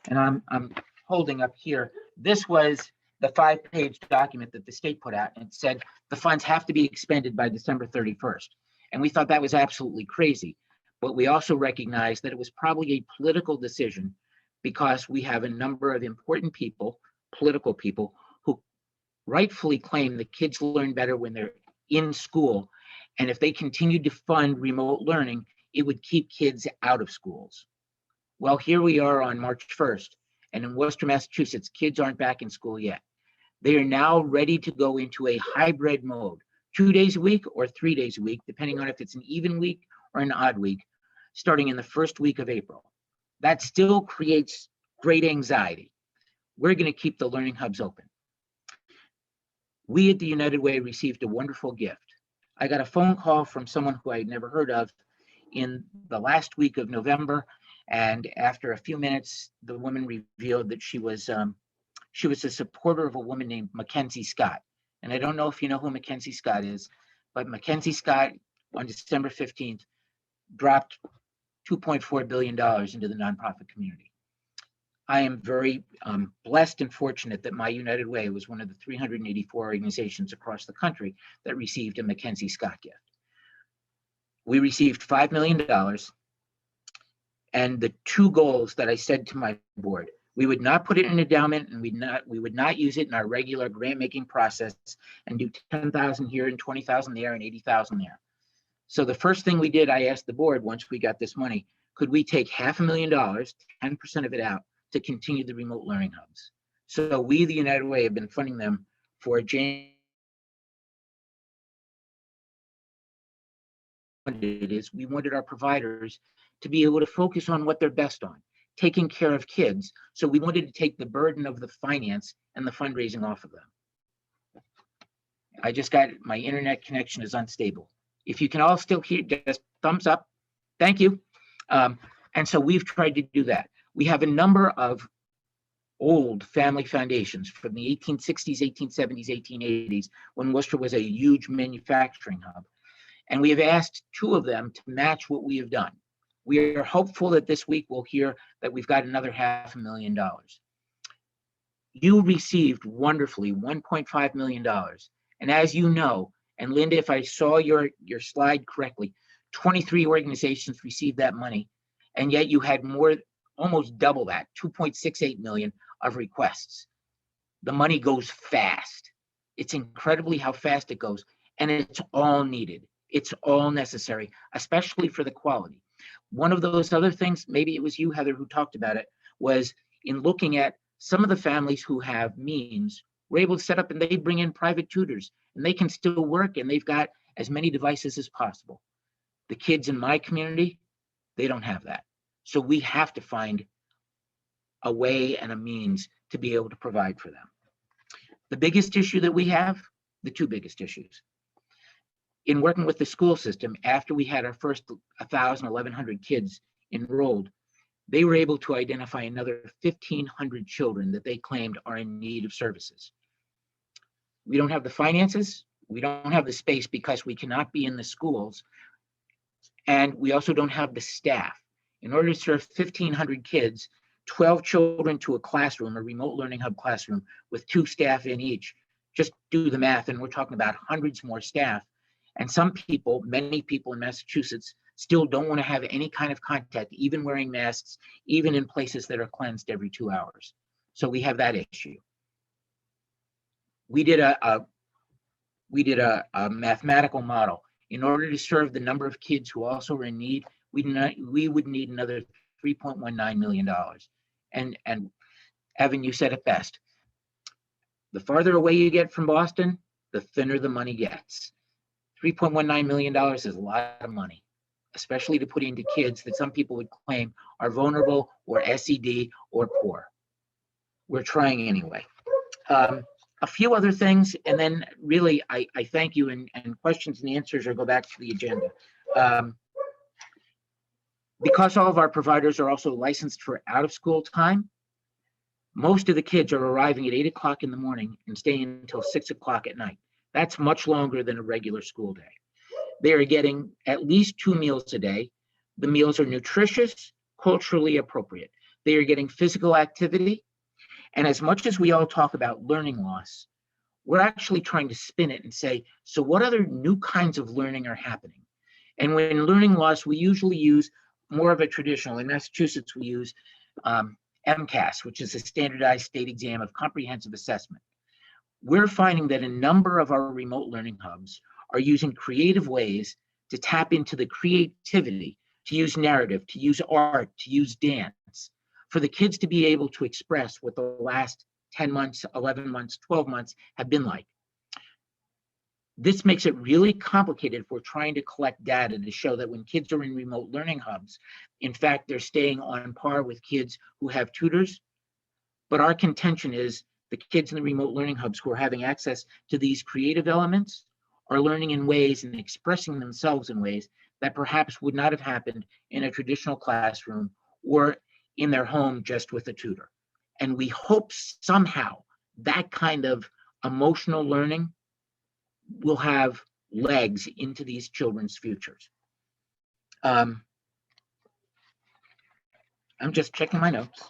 and I'm holding up here, this was the 5-page document that the state put out, and it said the funds have to be expended by December 31st. And we thought that was absolutely crazy. But we also recognized that it was probably a political decision because we have a number of important people, political people, who rightfully claim that kids learn better when they're in school. And if they continued to fund remote learning, it would keep kids out of schools. Well, here we are on March 1st, and in Worcester, Massachusetts, kids aren't back in school yet. They are now ready to go into a hybrid mode, 2 days a week or 3 days a week, depending on if it's an even week or an odd week, starting in the first week of April. That still creates great anxiety. We're going to keep the learning hubs open. We at the United Way received a wonderful gift. I got a phone call from someone who I had never heard of in the last week of November. And after a few minutes, the woman revealed that she was a supporter of a woman named Mackenzie Scott. And I don't know if you know who Mackenzie Scott is, but Mackenzie Scott on December 15th dropped $2.4 billion into the nonprofit community. I am very blessed and fortunate that my United Way was one of the 384 organizations across the country that received a Mackenzie Scott gift. We received $5 million. And the two goals that I said to my board, we would not put it in endowment, and we would not use it in our regular grant making process and do 10,000 here and 20,000 there and 80,000 there. So the first thing we did, I asked the board once we got this money, could we take $500,000, 10% of it out, to continue the remote learning hubs? So we, the United Way, have been funding them for January. We wanted our providers to be able to focus on what they're best on, taking care of kids. So we wanted to take the burden of the finance and the fundraising off of them. I just got, my internet connection is unstable. If you can all still hear, just thumbs up. Thank you. And so we've tried to do that. We have a number of old family foundations from the 1860s, 1870s, 1880s, when Worcester was a huge manufacturing hub. And we have asked two of them to match what we have done. We are hopeful that this week we'll hear that we've got another $500,000. You received wonderfully $1.5 million. And as you know, and Linda, if I saw your slide correctly, 23 organizations received that money. And yet you had more, almost double that, 2.68 million of requests. The money goes fast. It's incredibly how fast it goes. And it's all needed. It's all necessary, especially for the quality. One of those other things, maybe it was you, Heather, who talked about it, was in looking at some of the families who have means, we're able to set up and they bring in private tutors and they can still work and they've got as many devices as possible. The kids in my community, they don't have that. So we have to find a way and a means to be able to provide for them. The biggest issue that we have, the two biggest issues. In working with the school system, after we had our first 1,000, 1,100 kids enrolled, they were able to identify another 1,500 children that they claimed are in need of services. We don't have the finances, we don't have the space because we cannot be in the schools, and we also don't have the staff. In order to serve 1,500 kids, 12 children to a classroom, a remote learning hub classroom with 2 staff in each, just do the math, and we're talking about hundreds more staff. And some people, many people in Massachusetts, still don't want to have any kind of contact, even wearing masks, even in places that are cleansed every 2 hours. So we have that issue. We did a mathematical model. In order to serve the number of kids who also are in need, we would need another $3.19 million. And Evan, you said it best. The farther away you get from Boston, the thinner the money gets. $3.19 million is a lot of money, especially to put into kids that some people would claim are vulnerable or SED or poor. We're trying anyway. A few other things, and then really I thank you, and questions and answers or go back to the agenda. Because all of our providers are also licensed for out of school time, most of the kids are arriving at 8 o'clock in the morning and staying until 6 o'clock at night. That's much longer than a regular school day. They are getting at least 2 meals a day. The meals are nutritious, culturally appropriate. They are getting physical activity. And as much as we all talk about learning loss, we're actually trying to spin it and say, so what other new kinds of learning are happening? And when learning loss, we usually use more of a traditional. In Massachusetts, we use MCAS, which is a standardized state exam of comprehensive assessment. We're finding that a number of our remote learning hubs are using creative ways to tap into the creativity, to use narrative, to use art, to use dance, for the kids to be able to express what the last 10 months, 11 months, 12 months have been like. This makes it really complicated if we're trying to collect data to show that when kids are in remote learning hubs, in fact, they're staying on par with kids who have tutors. But our contention is the kids in the remote learning hubs who are having access to these creative elements are learning in ways and expressing themselves in ways that perhaps would not have happened in a traditional classroom or in their home just with a tutor. And we hope somehow that kind of emotional learning will have legs into these children's futures. I'm just checking my notes.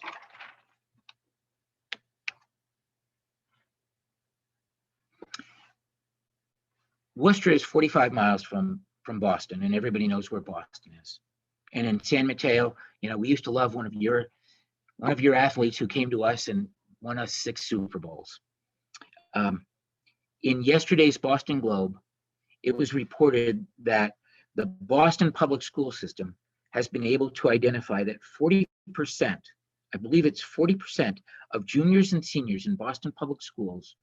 Worcester is 45 miles from Boston, and everybody knows where Boston is. And in San Mateo, you know, we used to love one of your athletes who came to us and won us 6 Super Bowls. In yesterday's Boston Globe, it was reported that the Boston public school system has been able to identify that 40%, I believe it's 40% of juniors and seniors in Boston public schools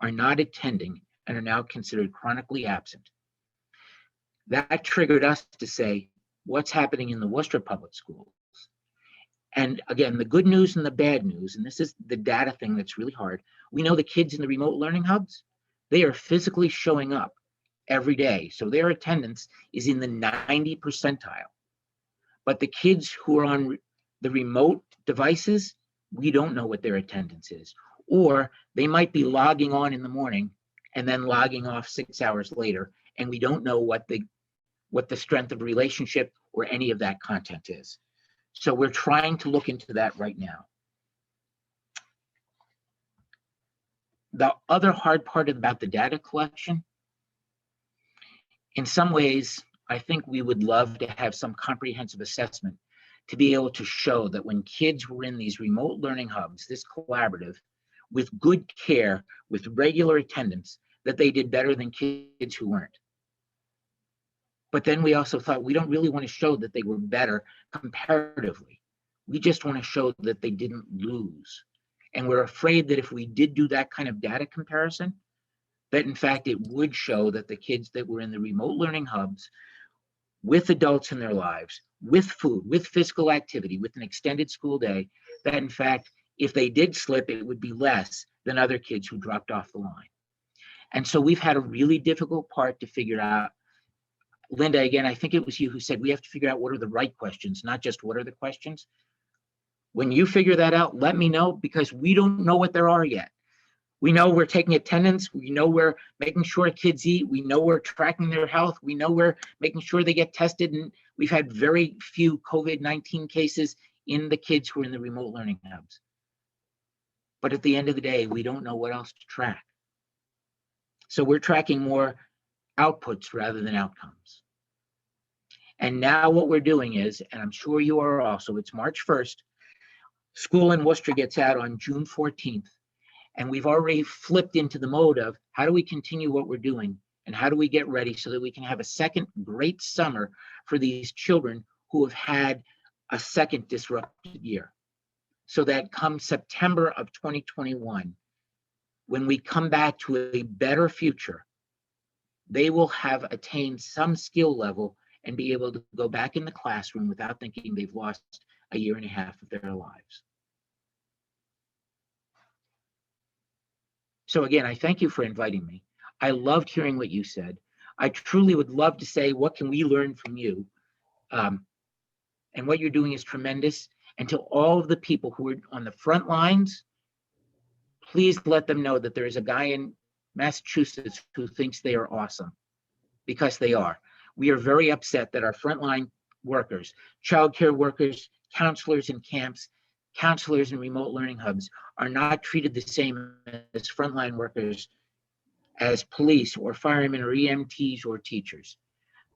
are not attending and are now considered chronically absent. That triggered us to say, what's happening in the Worcester public schools? And again, the good news and the bad news, and this is the data thing that's really hard. We know the kids in the remote learning hubs, they are physically showing up every day. So their attendance is in the 90 percentile. But the kids who are on the remote devices, we don't know what their attendance is. Or they might be logging on in the morning and then logging off 6 hours later, and we don't know what the strength of relationship or any of that content is. So we're trying to look into that right now. The other hard part about the data collection, in some ways, I think we would love to have some comprehensive assessment to be able to show that when kids were in these remote learning hubs, this collaborative, with good care, with regular attendance, that they did better than kids who weren't. But then we also thought we don't really want to show that they were better comparatively. We just want to show that they didn't lose. And we're afraid that if we did do that kind of data comparison, that in fact it would show that the kids that were in the remote learning hubs with adults in their lives, with food, with physical activity, with an extended school day, that in fact, if they did slip, it would be less than other kids who dropped off the line. And so we've had a really difficult part to figure out. Linda, again, I think it was you who said we have to figure out what are the right questions, not just what are the questions. When you figure that out, let me know, because we don't know what there are yet. We know we're taking attendance. We know we're making sure kids eat. We know we're tracking their health. We know we're making sure they get tested. And we've had very few COVID-19 cases in the kids who are in the remote learning hubs. But at the end of the day, we don't know what else to track. So we're tracking more outputs rather than outcomes. And now what we're doing is, and I'm sure you are also, it's March 1st, school in Worcester gets out on June 14th. And we've already flipped into the mode of how do we continue what we're doing and how do we get ready so that we can have a second great summer for these children who have had a second disrupted year. So that come September of 2021, when we come back to a better future, they will have attained some skill level and be able to go back in the classroom without thinking they've lost a year and a half of their lives. So again, I thank you for inviting me. I loved hearing what you said. I truly would love to say, what can we learn from you? And what you're doing is tremendous. And to all of the people who are on the front lines, please let them know that there is a guy in Massachusetts who thinks they are awesome, because they are. We are very upset that our frontline workers, childcare workers, counselors in camps, counselors in remote learning hubs are not treated the same as frontline workers, as police or firemen or EMTs or teachers,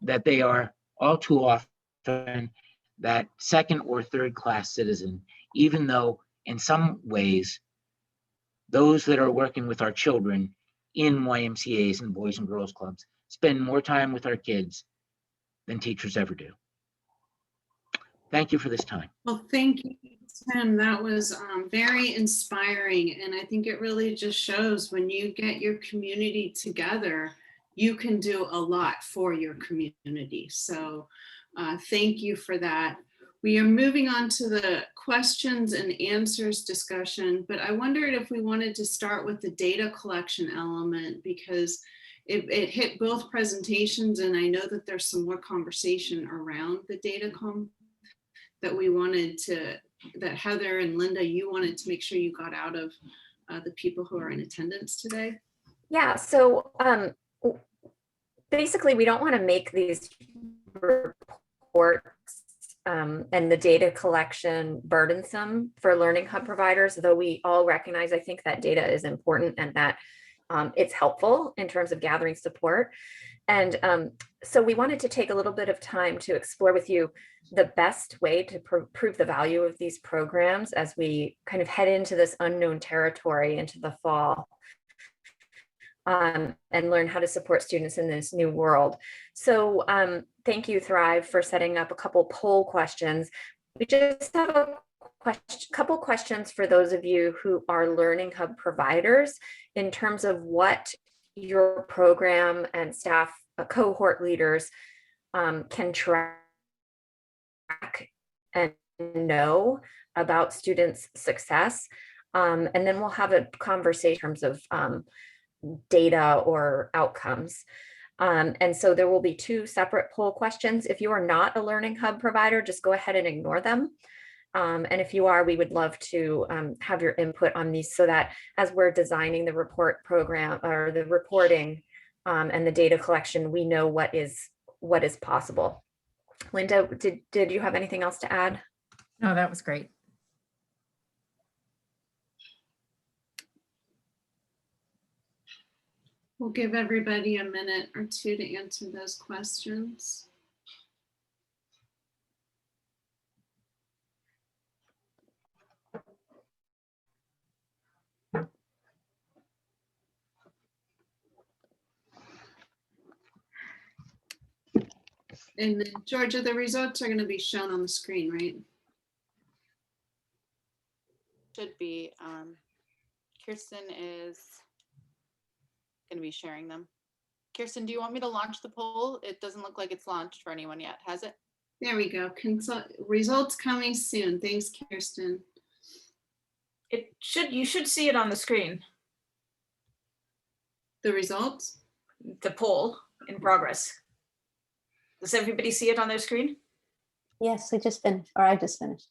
that they are all too often that second or third class citizen, even though in some ways, those that are working with our children in YMCAs and Boys and Girls Clubs spend more time with our kids than teachers ever do. Thank you for this time. Well, thank you Tim, that was very inspiring. And I think it really just shows when you get your community together, you can do a lot for your community. So thank you for that. We are moving on to the questions and answers discussion, but I wondered if we wanted to start with the data collection element because it hit both presentations, and I know that there's some more conversation around the data that we wanted to, that Heather and Linda, you wanted to make sure you got out of the people who are in attendance today. Yeah, so basically we don't want to make these reports and the data collection burdensome for Learning Hub providers, though we all recognize, I think, that data is important and that it's helpful in terms of gathering support. And so we wanted to take a little bit of time to explore with you the best way to prove the value of these programs as we kind of head into this unknown territory into the fall. And learn how to support students in this new world. So thank you, Thrive, for setting up a couple poll questions. We just have a couple questions for those of you who are Learning Hub providers in terms of what your program and staff cohort leaders can track and know about students' success. And then we'll have a conversation in terms of data or outcomes. And so there will be two separate poll questions. If you are not a Learning Hub provider, just go ahead and ignore them. And if you are, we would love to have your input on these so that as we're designing the report program or the reporting and the data collection, we know what is possible. Linda, did you have anything else to add? No, that was great. We'll give everybody a minute or two to answer those questions. And then, Georgia, the results are going to be shown on the screen, right? Should be. Kirsten is going to be sharing them. Kirsten, do you want me to launch the poll? It doesn't look like it's launched for anyone yet, has it? There we go. Results coming soon. Thanks, Kirsten. You should see it on the screen, The results? the poll in progress. Does everybody see it on their screen? Yes, we just finished, or I just finished.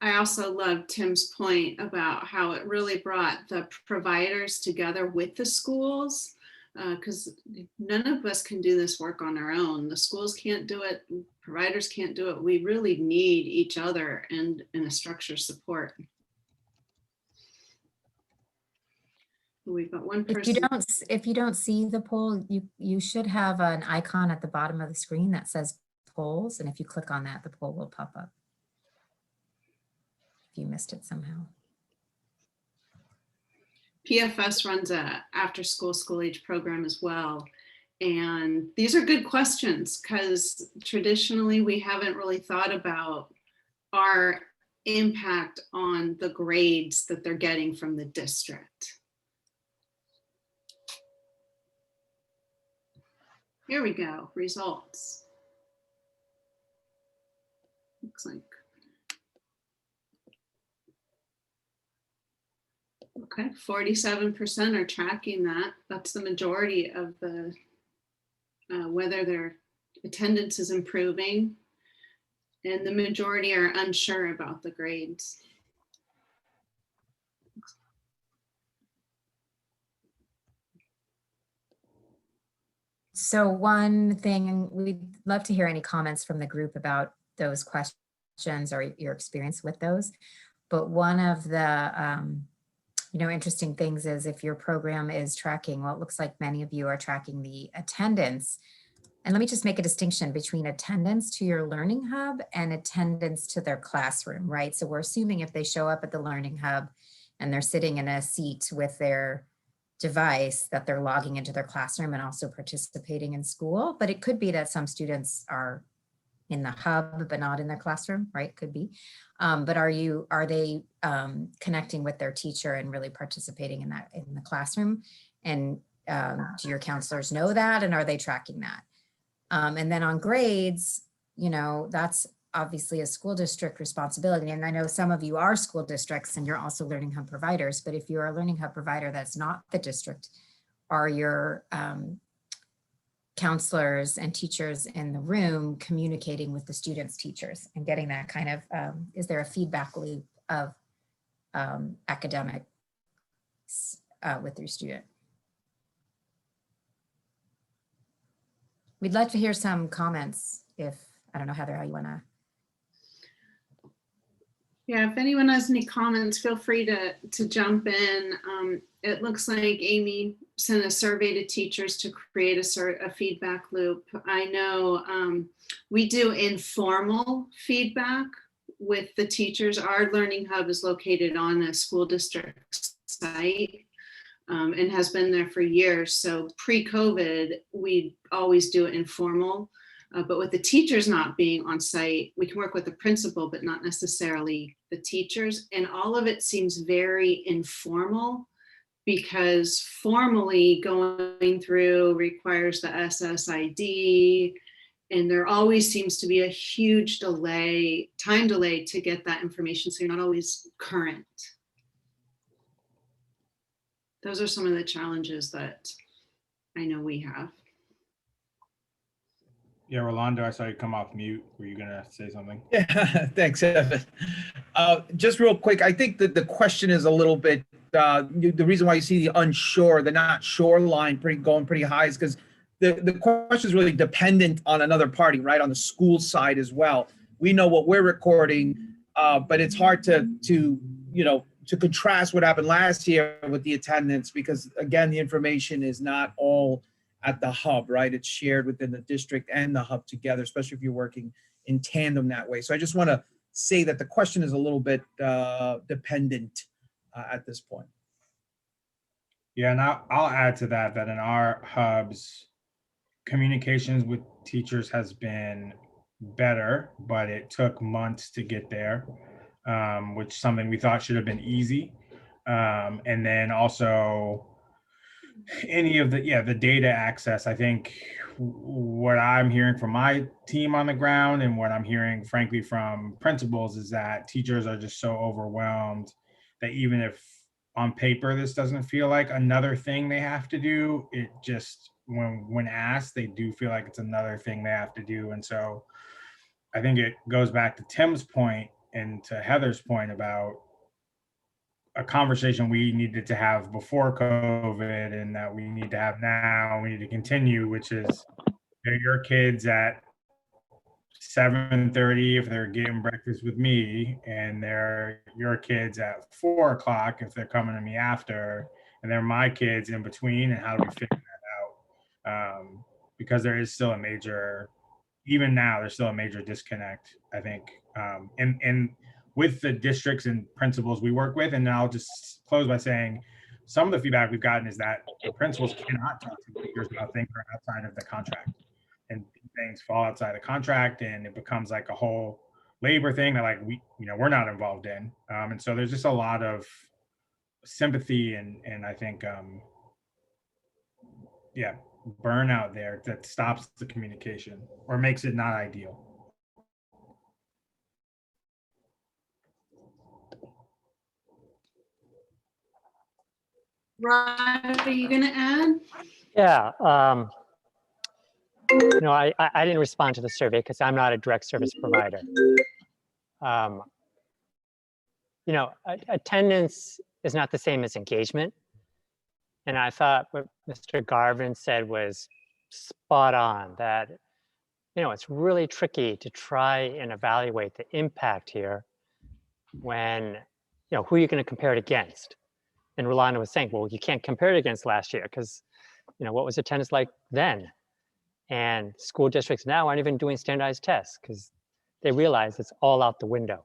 I also love Tim's point about how it really brought the providers together with the schools, because none of us can do this work on our own. The schools can't do it, providers can't do it. We really need each other and a structured support. We've got one person. If you don't see the poll, you should have an icon at the bottom of the screen that says polls, and if you click on that, the poll will pop up. If you missed it somehow. PFS runs a after-school school-age program as well. And these are good questions because traditionally we haven't really thought about our impact on the grades that they're getting from the district. Here we go, results. Looks like. Okay, 47% are tracking that. That's the majority of the, whether their attendance is improving, and the majority are unsure about the grades. So one thing, and we'd love to hear any comments from the group about those questions or your experience with those. But one of the interesting things is if your program is tracking, well, it looks like many of you are tracking the attendance. And let me just make a distinction between attendance to your Learning Hub and attendance to their classroom, right? So we're assuming if they show up at the Learning Hub and they're sitting in a seat with their device that they're logging into their classroom and also participating in school. But it could be that some students are in the hub, but not in their classroom, right? Could be. But are they connecting with their teacher and really participating in the classroom? And do your counselors know that? And are they tracking that? And then on grades, that's obviously a school district responsibility. And I know some of you are school districts and you're also Learning Hub providers, but if you're a Learning Hub provider that's not the district, are your counselors and teachers in the room communicating with the students' teachers and getting that kind of, is there a feedback loop of academics with your student? We'd like to hear some comments I don't know, Heather, how you wanna. Yeah, if anyone has any comments, feel free to jump in. It looks like Amy sent a survey to teachers to create a feedback loop. I know we do informal feedback with the teachers. Our Learning Hub is located on a school district site and has been there for years. So pre-COVID, we always do it informal. But with the teachers not being on site, we can work with the principal, but not necessarily the teachers. And all of it seems very informal because formally going through requires the SSID. And there always seems to be a huge time delay to get that information. So you're not always current. Those are some of the challenges that I know we have. Yeah, Rolando, I saw you come off mute. Were you gonna say something? Yeah, thanks, Evan. Just real quick, I think that the question is a little bit, the reason why you see the unsure, the not sure line going pretty high is because the question is really dependent on another party, right? On the school side as well. We know what we're recording, but it's hard to contrast what happened last year with the attendance because again, the information is not all at the hub, right? It's shared within the district and the hub together, especially if you're working in tandem that way. So I just want to say that the question is a little bit dependent at this point. Yeah, and I'll add to that in our hubs, communications with teachers has been better, but it took months to get there, which is something we thought should have been easy. And then also any of the data access, I think what I'm hearing from my team on the ground and what I'm hearing frankly from principals is that teachers are just so overwhelmed that even if on paper this doesn't feel like another thing they have to do, it just when asked they do feel like it's another thing they have to do. And so I think it goes back to Tim's point and to Heather's point about a conversation we needed to have before COVID and that we need to have now, we need to continue, which is your kids at 7:30 if they're getting breakfast with me, and they're your kids at 4 o'clock if they're coming to me after, and they're my kids in between, and how do we figure that out? Because there is still even now, there's still a major disconnect, I think, and with the districts and principals we work with. And I'll just close by saying some of the feedback we've gotten is that the principals cannot talk to teachers about things that are outside of the contract, and things fall outside the contract and it becomes like a whole labor thing that we're not involved in. And so there's just a lot of sympathy and I think, burnout there that stops the communication or makes it not ideal. Rod, are you going to add? Yeah. I didn't respond to the survey because I'm not a direct service provider. Attendance is not the same as engagement. And I thought what Mr. Garvin said was spot on, that, it's really tricky to try and evaluate the impact here when, who are you going to compare it against? And Rolando was saying, well, you can't compare it against last year because, what was attendance like then? And school districts now aren't even doing standardized tests because they realize it's all out the window.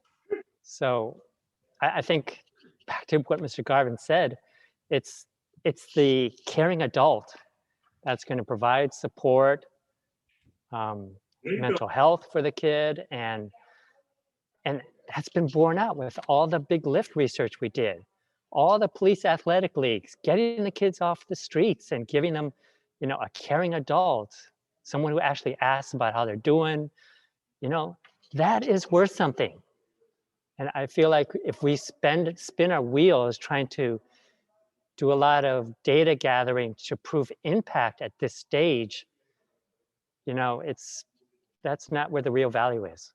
So I think back to what Mr. Garvin said, it's it's the caring adult that's going to provide support, mental health for the kid, and that's been borne out with all the big lift research we did, all the police athletic leagues, getting the kids off the streets and giving them, you know, a caring adult, someone who actually asks about how they're doing, you know, that is worth something. And I feel like if we spin our wheels trying to do a lot of data gathering to prove impact at this stage, you know, that's not where the real value is.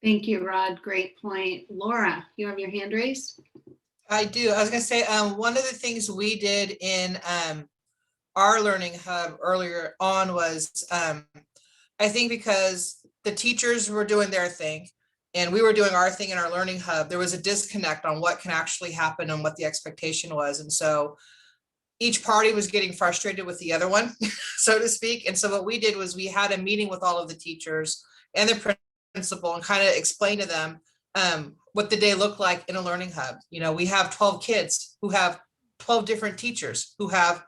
Thank you, Rod. Great point. Laura, you have your hand raised? I do. I was going to say, one of the things we did in our learning hub earlier on was, I think because the teachers were doing their thing and we were doing our thing in our learning hub, there was a disconnect on what can actually happen and what the expectation was. And so each party was getting frustrated with the other one, so to speak. And so what we did was we had a meeting with all of the teachers and the principal and kind of explain to them what the day looked like in a learning hub. You know, we have 12 kids who have 12 different teachers, who have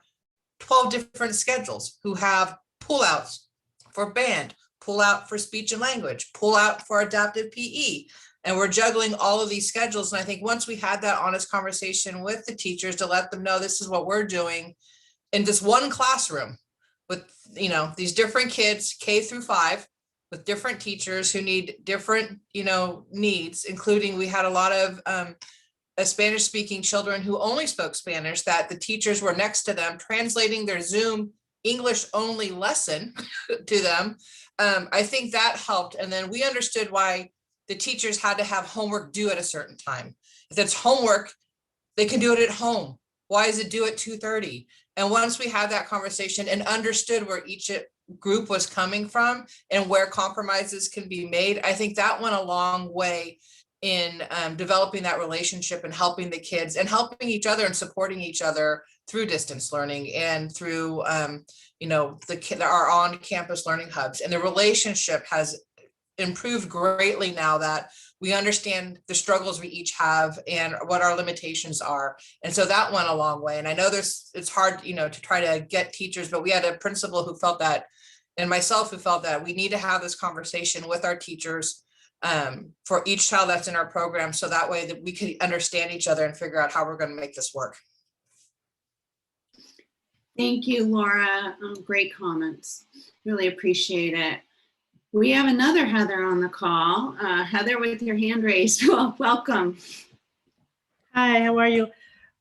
12 different schedules, who have pullouts for band, pull out for speech and language, pull out for adaptive PE. And we're juggling all of these schedules. And I think once we had that honest conversation with the teachers to let them know this is what we're doing in this one classroom with, you know, these different kids, K through 5, with different teachers who need different, you know, needs, including we had a lot of Spanish speaking children who only spoke Spanish, that the teachers were next to them translating their Zoom English only lesson to them. I think that helped. And then we understood why the teachers had to have homework due at a certain time. If it's homework, they can do it at home. Why is it due at 2:30? And once we had that conversation and understood where each group was coming from and where compromises can be made, I think that went a long way in developing that relationship and helping the kids and helping each other and supporting each other through distance learning and through you know, our on-campus learning hubs. And the relationship has improved greatly now that we understand the struggles we each have and what our limitations are. And so that went a long way. And I know it's hard, you know, to try to get teachers, but we had a principal who felt that, and myself who felt that we need to have this conversation with our teachers for each child that's in our program. So that way that we could understand each other and figure out how we're going to make this work. Thank you, Laura. Great comments. Really appreciate it. We have another Heather on the call. Heather, with your hand raised. Well, welcome. Hi, how are you?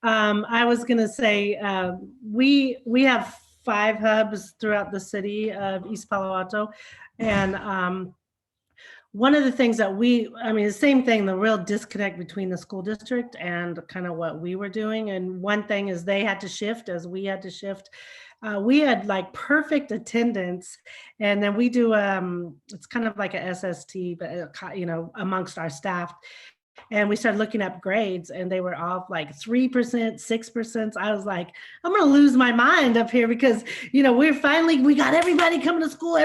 I was going to say we have 5 hubs throughout the city of East Palo Alto, and one of the things that the same thing, the real disconnect between the school district and kind of what we were doing. And one thing is they had to shift as we had to shift. We had like perfect attendance, and then we do, it's kind of like a SST, but you know, amongst our staff. And we started looking up grades and they were off like 3%, 6%. I was like, I'm going to lose my mind up here because, you know, we got everybody coming to school,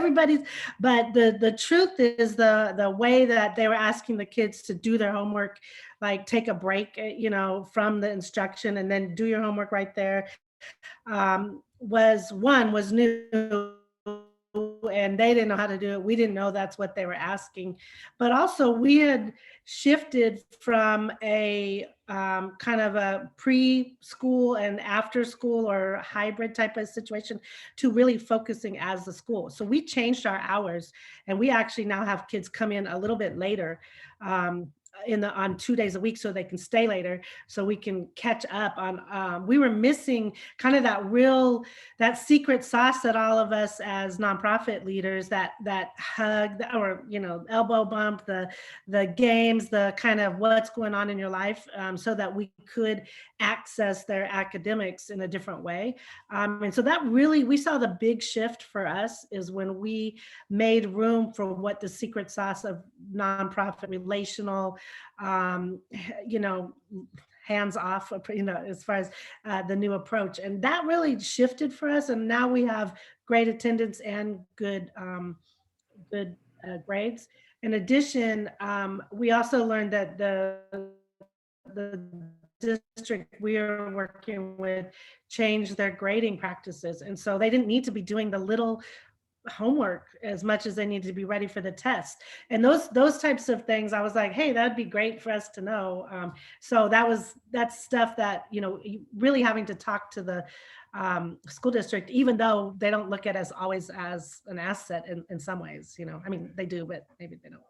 but the truth is the way that they were asking the kids to do their homework, like take a break, you know, from the instruction and then do your homework right there, was new. And they didn't know how to do it. We didn't know that's what they were asking. But also we had shifted from a kind of a preschool and after school or hybrid type of situation to really focusing as the school. So we changed our hours and we actually now have kids come in a little bit later on 2 days a week so they can stay later so we can catch up on we were missing kind of that secret sauce that all of us as nonprofit leaders, that hug or, you know, elbow bump, the games, the kind of what's going on in your life, so that we could access their academics in a different way. And so that really, we saw the big shift for us is when we made room for what the secret sauce of nonprofit relational, you know, hands off, you know, as far as the new approach. And that really shifted for us. And now we have great attendance and good grades. In addition, we also learned that the district we are working with changed their grading practices. And so they didn't need to be doing the little homework as much as they need to be ready for the test. And those types of things, I was like, hey, that'd be great for us to know. So that's stuff that, really having to talk to the school district, even though they don't look at us always as an asset in some ways, I mean, they do, but maybe they don't.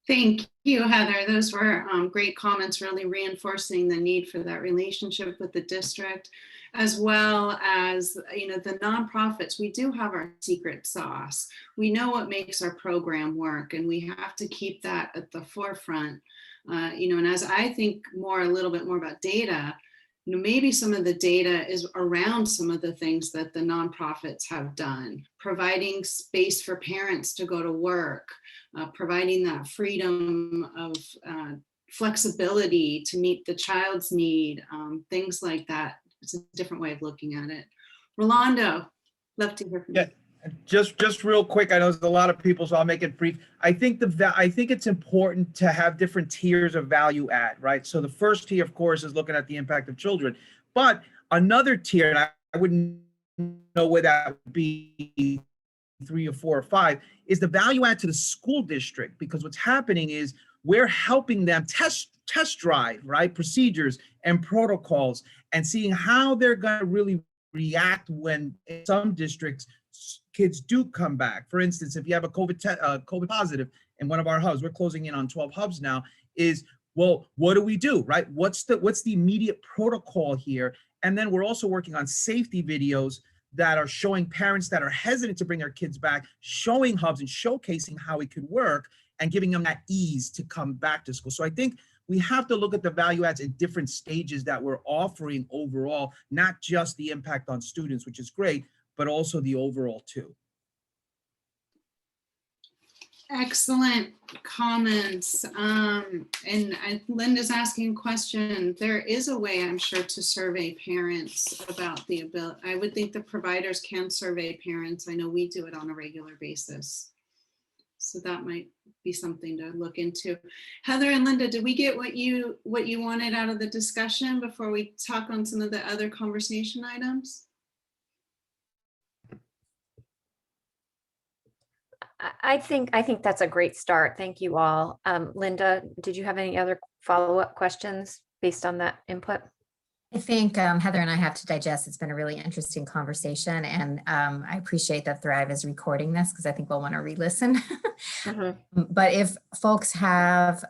Thank you, Heather. Those were great comments, really reinforcing the need for that relationship with the district, as well as, the nonprofits. We do have our secret sauce. We know what makes our program work, and we have to keep that at the forefront. And as I think a little bit more about data, maybe some of the data is around some of the things that the nonprofits have done, providing space for parents to go to work, providing that freedom of flexibility to meet the child's need, things like that. It's a different way of looking at it. Rolando, love to hear from you. Just real quick, I know there's a lot of people, so I'll make it brief. I think it's important to have different tiers of value add, right? So the first tier, of course, is looking at the impact of children, but another tier, and I wouldn't know where that would be 3 or 4 or 5, is the value add to the school district, because what's happening is we're helping them test drive, right, procedures and protocols, and seeing how they're going to really react when in some districts kids do come back. For instance, if you have a COVID positive in one of our hubs, we're closing in on 12 hubs now, well, what do we do, right? What's the immediate protocol here? And then we're also working on safety videos that are showing parents that are hesitant to bring their kids back, showing hubs and showcasing how it could work and giving them that ease to come back to school. So I think we have to look at the value adds at different stages that we're offering overall, not just the impact on students, which is great, but also the overall too. Excellent comments. And Linda's asking a question. There is a way, I'm sure, to survey parents about the ability. I would think the providers can survey parents. I know we do it on a regular basis. So that might be something to look into. Heather and Linda, did we get what you wanted out of the discussion before we talk on some of the other conversation items? I think that's a great start. Thank you all. Linda, did you have any other follow-up questions based on that input? I think Heather and I have to digest. It's been a really interesting conversation, and I appreciate that Thrive is recording this because I think we'll want to re-listen. But if folks have,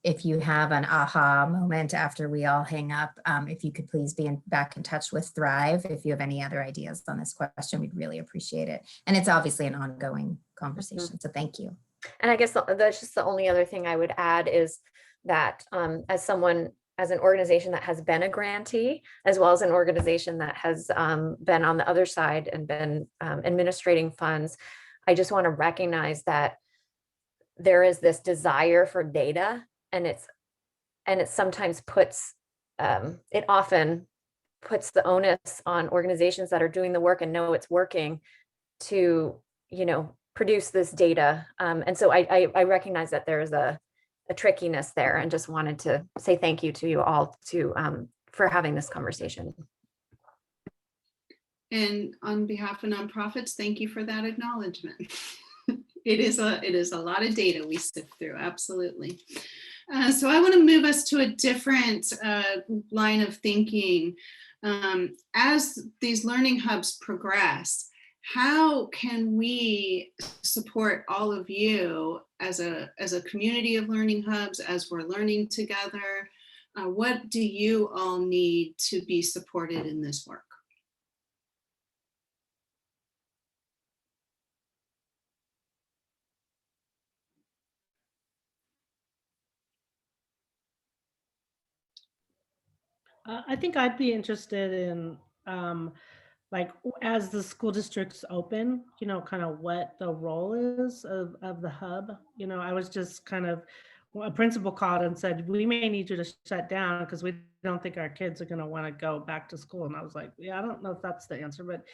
if you have an aha moment after we all hang up, if you could please be back in touch with Thrive. If you have any other ideas on this question, we'd really appreciate it. And it's obviously an ongoing conversation, so thank you. And I guess that's just the only other thing I would add is that as an organization that has been a grantee, as well as an organization that has been on the other side and been administrating funds, I just want to recognize that there is this desire for data, and it sometimes it often puts the onus on organizations that are doing the work and know it's working to, produce this data. And so I recognize that there is a trickiness there, and just wanted to say thank you to you all for having this conversation. And on behalf of nonprofits, thank you for that acknowledgement. It is a lot of data we sift through, absolutely. So I want to move us to a different line of thinking. As these learning hubs progress, how can we support all of you as a community of learning hubs as we're learning together? What do you all need to be supported in this work? I think I'd be interested in as the school districts open, kind of what the role is of the hub. I was just a principal called and said, we may need you to shut down because we don't think our kids are going to want to go back to school. And I was like, yeah, I don't know if that's the answer, but,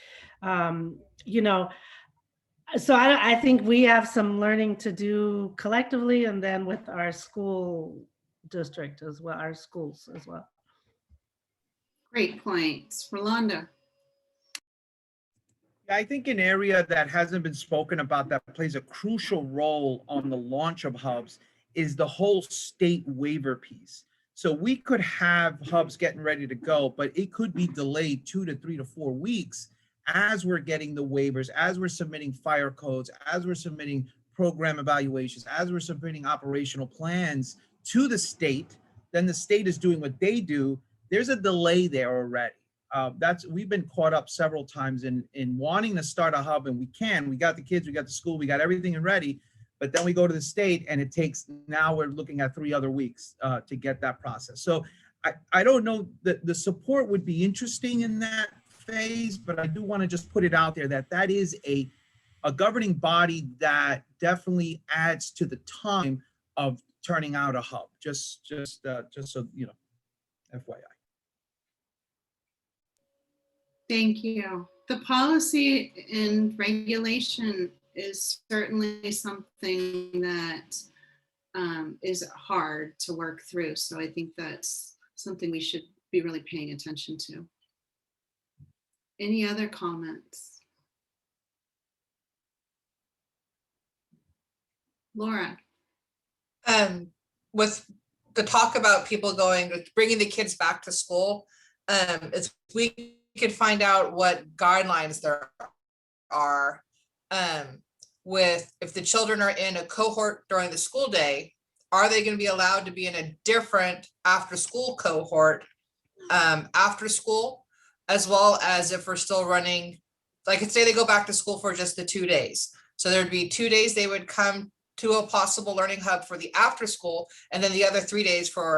so I think we have some learning to do collectively, and then with our school district as well, our schools as well. Great points. Rolanda. Yeah, I think an area that hasn't been spoken about that plays a crucial role on the launch of hubs is the whole state waiver piece. So we could have hubs getting ready to go, but it could be delayed 2 to 3 to 4 weeks as we're getting the waivers, as we're submitting fire codes, as we're submitting program evaluations, as we're submitting operational plans to the state. Then the state is doing what they do. There's a delay there already. We've been caught up several times in wanting to start a hub, and we got the kids, we got the school, we got everything ready, but then we go to the state and it takes, now we're looking at 3 other weeks to get that process. So I don't know, the support would be interesting in that phase, but I do want to just put it out there that is a governing body that definitely adds to the time of turning out a hub, just so you know, FYI. Thank you. The policy and regulation is certainly something that is hard to work through. So I think that's something we should be really paying attention to. Any other comments? Laura. With the talk about people bringing the kids back to school, if we could find out what guidelines there are if the children are in a cohort during the school day, are they going to be allowed to be in a different after school cohort after school, as well as if we're still running, like say they go back to school for just the 2 days. So there'd be 2 days they would come to a possible learning hub for the after school, and then the other 3 days during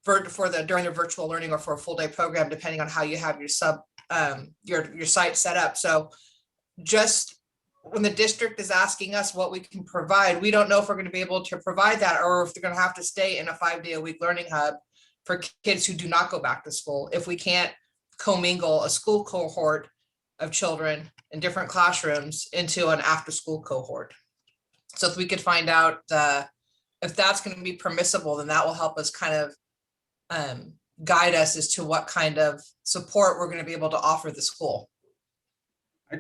the virtual learning or for a full day program, depending on how you have your site set up. So just when the district is asking us what we can provide, we don't know if we're going to be able to provide that, or if they're going to have to stay in a 5-day-a-week learning hub for kids who do not go back to school. If we can't commingle a school cohort of children in different classrooms into an after school cohort. So if we could find out if that's going to be permissible, then that will help us kind of guide us as to what kind of support we're going to be able to offer the school. I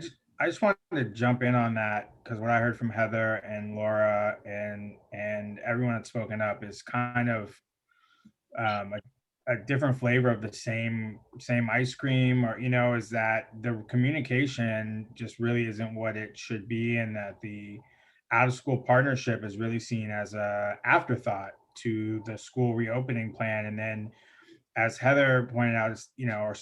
just wanted to jump in on that, because what I heard from Heather and Laura and everyone that's spoken up is kind of a different flavor of the same ice cream, or, you know, is that the communication just really isn't what it should be, and that the out of school partnership is really seen as a afterthought to the school reopening plan. And then, as Heather pointed out, is, you know, or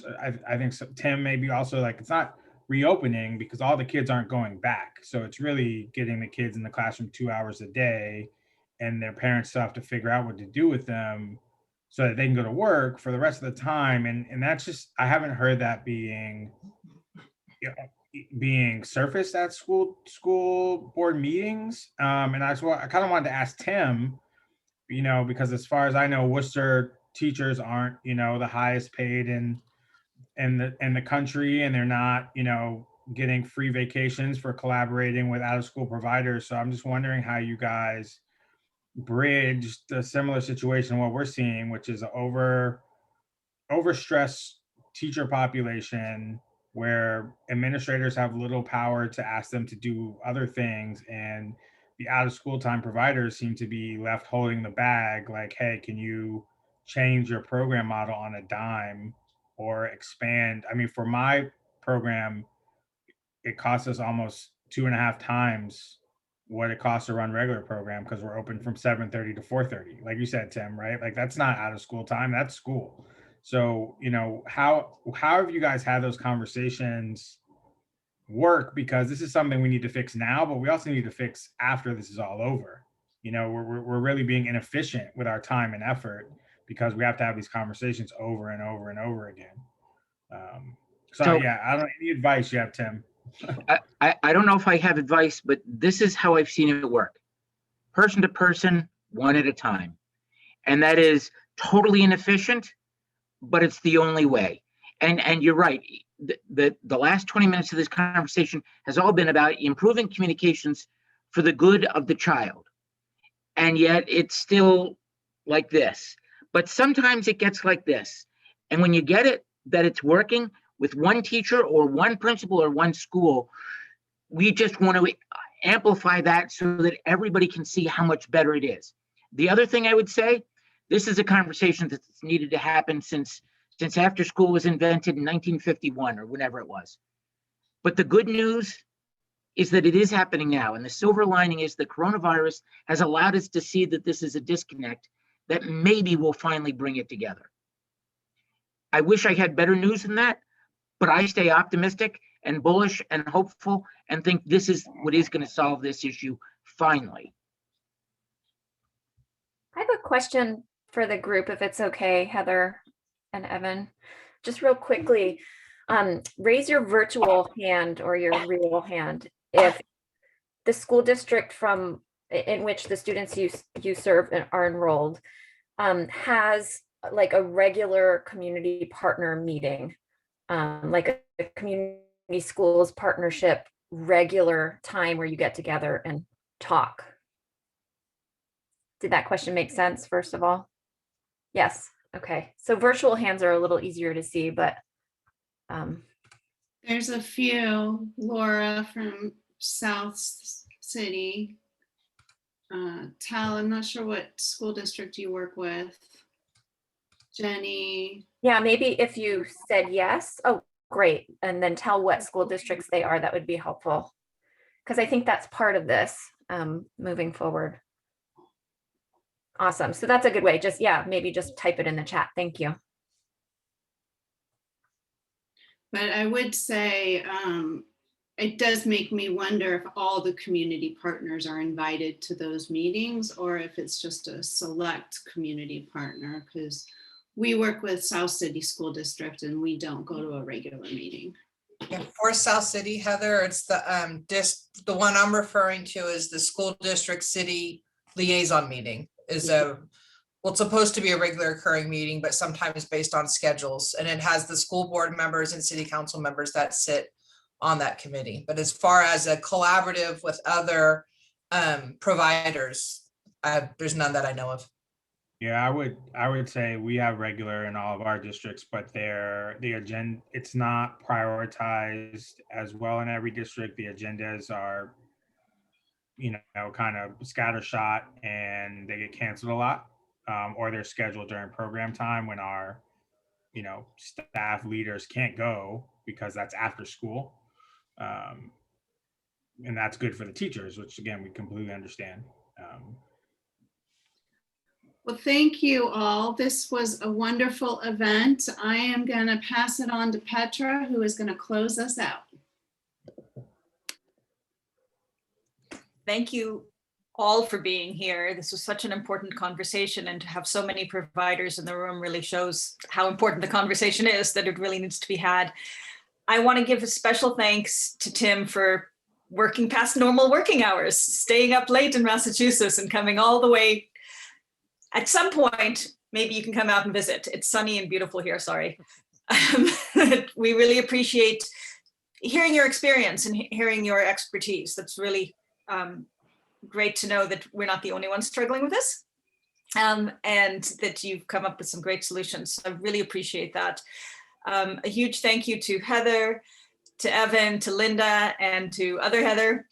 I think Tim maybe also, like, it's not reopening because all the kids aren't going back. So it's really getting the kids in the classroom 2 hours a day, and their parents still have to figure out what to do with them so that they can go to work for the rest of the time. And that's just, I haven't heard that being surfaced at school board meetings. And I kind of wanted to ask Tim, you know, because as far as I know, Worcester teachers aren't, you know, the highest paid in the country, and they're not, you know, getting free vacations for collaborating with out of school providers. So I'm just wondering how you guys bridge the similar situation, what we're seeing, which is an overstressed teacher population where administrators have little power to ask them to do other things, and the out of school time providers seem to be left holding the bag, like, hey, can you change your program model on a dime or expand? I mean, for my program, it costs us almost 2.5 times what it costs to run regular program, because we're open from 7:30 to 4:30, like you said, Tim, right? Like, that's not out of school time, that's school. So, you know, how have you guys had those conversations work? Because this is something we need to fix now, but we also need to fix after this is all over. You know, we're really being inefficient with our time and effort because we have to have these conversations over and over and over again. So yeah, I don't know, any advice you have, Tim? I don't know if I have advice, but this is how I've seen it work. Person to person, one at a time. And that is totally inefficient, but it's the only way. And you're right. The last 20 minutes of this conversation has all been about improving communications for the good of the child. And yet it's still like this. But sometimes it gets like this. And when you get it, that it's working with one teacher or one principal or one school, we just want to amplify that so that everybody can see how much better it is. The other thing I would say, this is a conversation that's needed to happen since after school was invented in 1951 or whenever it was. But the good news is that it is happening now. And the silver lining is the coronavirus has allowed us to see that this is a disconnect that maybe will finally bring it together. I wish I had better news than that, but I stay optimistic and bullish and hopeful and think this is what is going to solve this issue finally. I have a question for the group, if it's okay, Heather and Evan. Just real quickly, raise your virtual hand or your real hand if the school district in which the students you serve are enrolled has like a regular community partner meeting, like a community schools partnership regular time where you get together and talk. Did that question make sense, first of all? Yes. Okay. So virtual hands are a little easier to see, but There's a few. Laura from South City. Tal, I'm not sure what school district you work with. Jenny. yeah, maybe if you said yes, oh, great. And then tell what school districts they are, that would be helpful. Because I think that's part of this moving forward. Awesome. So that's a good way. Just, yeah, maybe just type it in the chat. Thank you. But I would say it does make me wonder if all the community partners are invited to those meetings or if it's just a select community partner, because we work with South City School District and we don't go to a regular meeting. Yeah, for South City, Heather, it's the one I'm referring to is the school district city liaison meeting is well, it's supposed to be a regular occurring meeting, but sometimes based on schedules, and it has the school board members and city council members that sit on that committee. But as far as a collaborative with other providers, there's none that I know of. Yeah, I would say we have regular in all of our districts, but the agenda, it's not prioritized as well in every district. The agendas are, kind of scattershot and they get canceled a lot, or they're scheduled during program time when our, staff leaders can't go because that's after school. And that's good for the teachers, which again, we completely understand. Well, thank you all. This was a wonderful event. I am going to pass it on to Petra, who is going to close us out. Thank you all for being here. This was such an important conversation, and to have so many providers in the room really shows how important the conversation is, that it really needs to be had. I want to give a special thanks to Tim for working past normal working hours, staying up late in Massachusetts and coming all the way. At some point, maybe you can come out and visit. It's sunny and beautiful here, sorry. We really appreciate hearing your experience and hearing your expertise. That's really great to know that we're not the only ones struggling with this, and that you've come up with some great solutions. I really appreciate that. A huge thank you to Heather, to Evan, to Linda, and to other Heather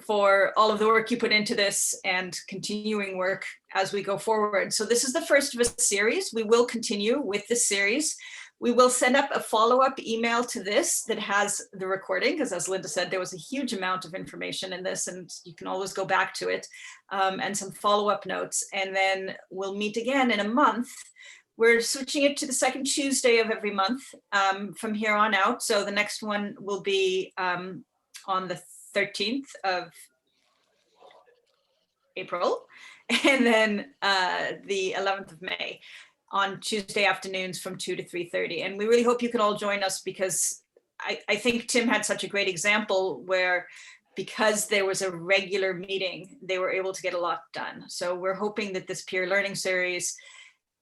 for all of the work you put into this and continuing work as we go forward. So this is the first of a series. We will continue with this series. We will send up a follow-up email to this that has the recording, because as Linda said, there was a huge amount of information in this and you can always go back to it, and some follow-up notes. And then we'll meet again in a month. We're switching it to the second Tuesday of every month from here on out. So the next one will be on the 13th of April, and then the 11th of May on Tuesday afternoons from 2 to 3:30. And we really hope you can all join us, because I think Tim had such a great example where, because there was a regular meeting, they were able to get a lot done. So we're hoping that this peer learning series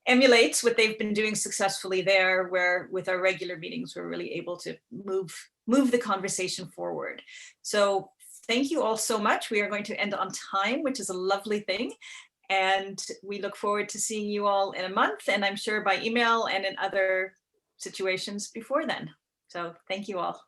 emulates what they've been doing successfully there, where with our regular meetings, we're really able to move the conversation forward. So thank you all so much. We are going to end on time, which is a lovely thing. And we look forward to seeing you all in a month, and I'm sure by email and in other situations before then. So thank you all.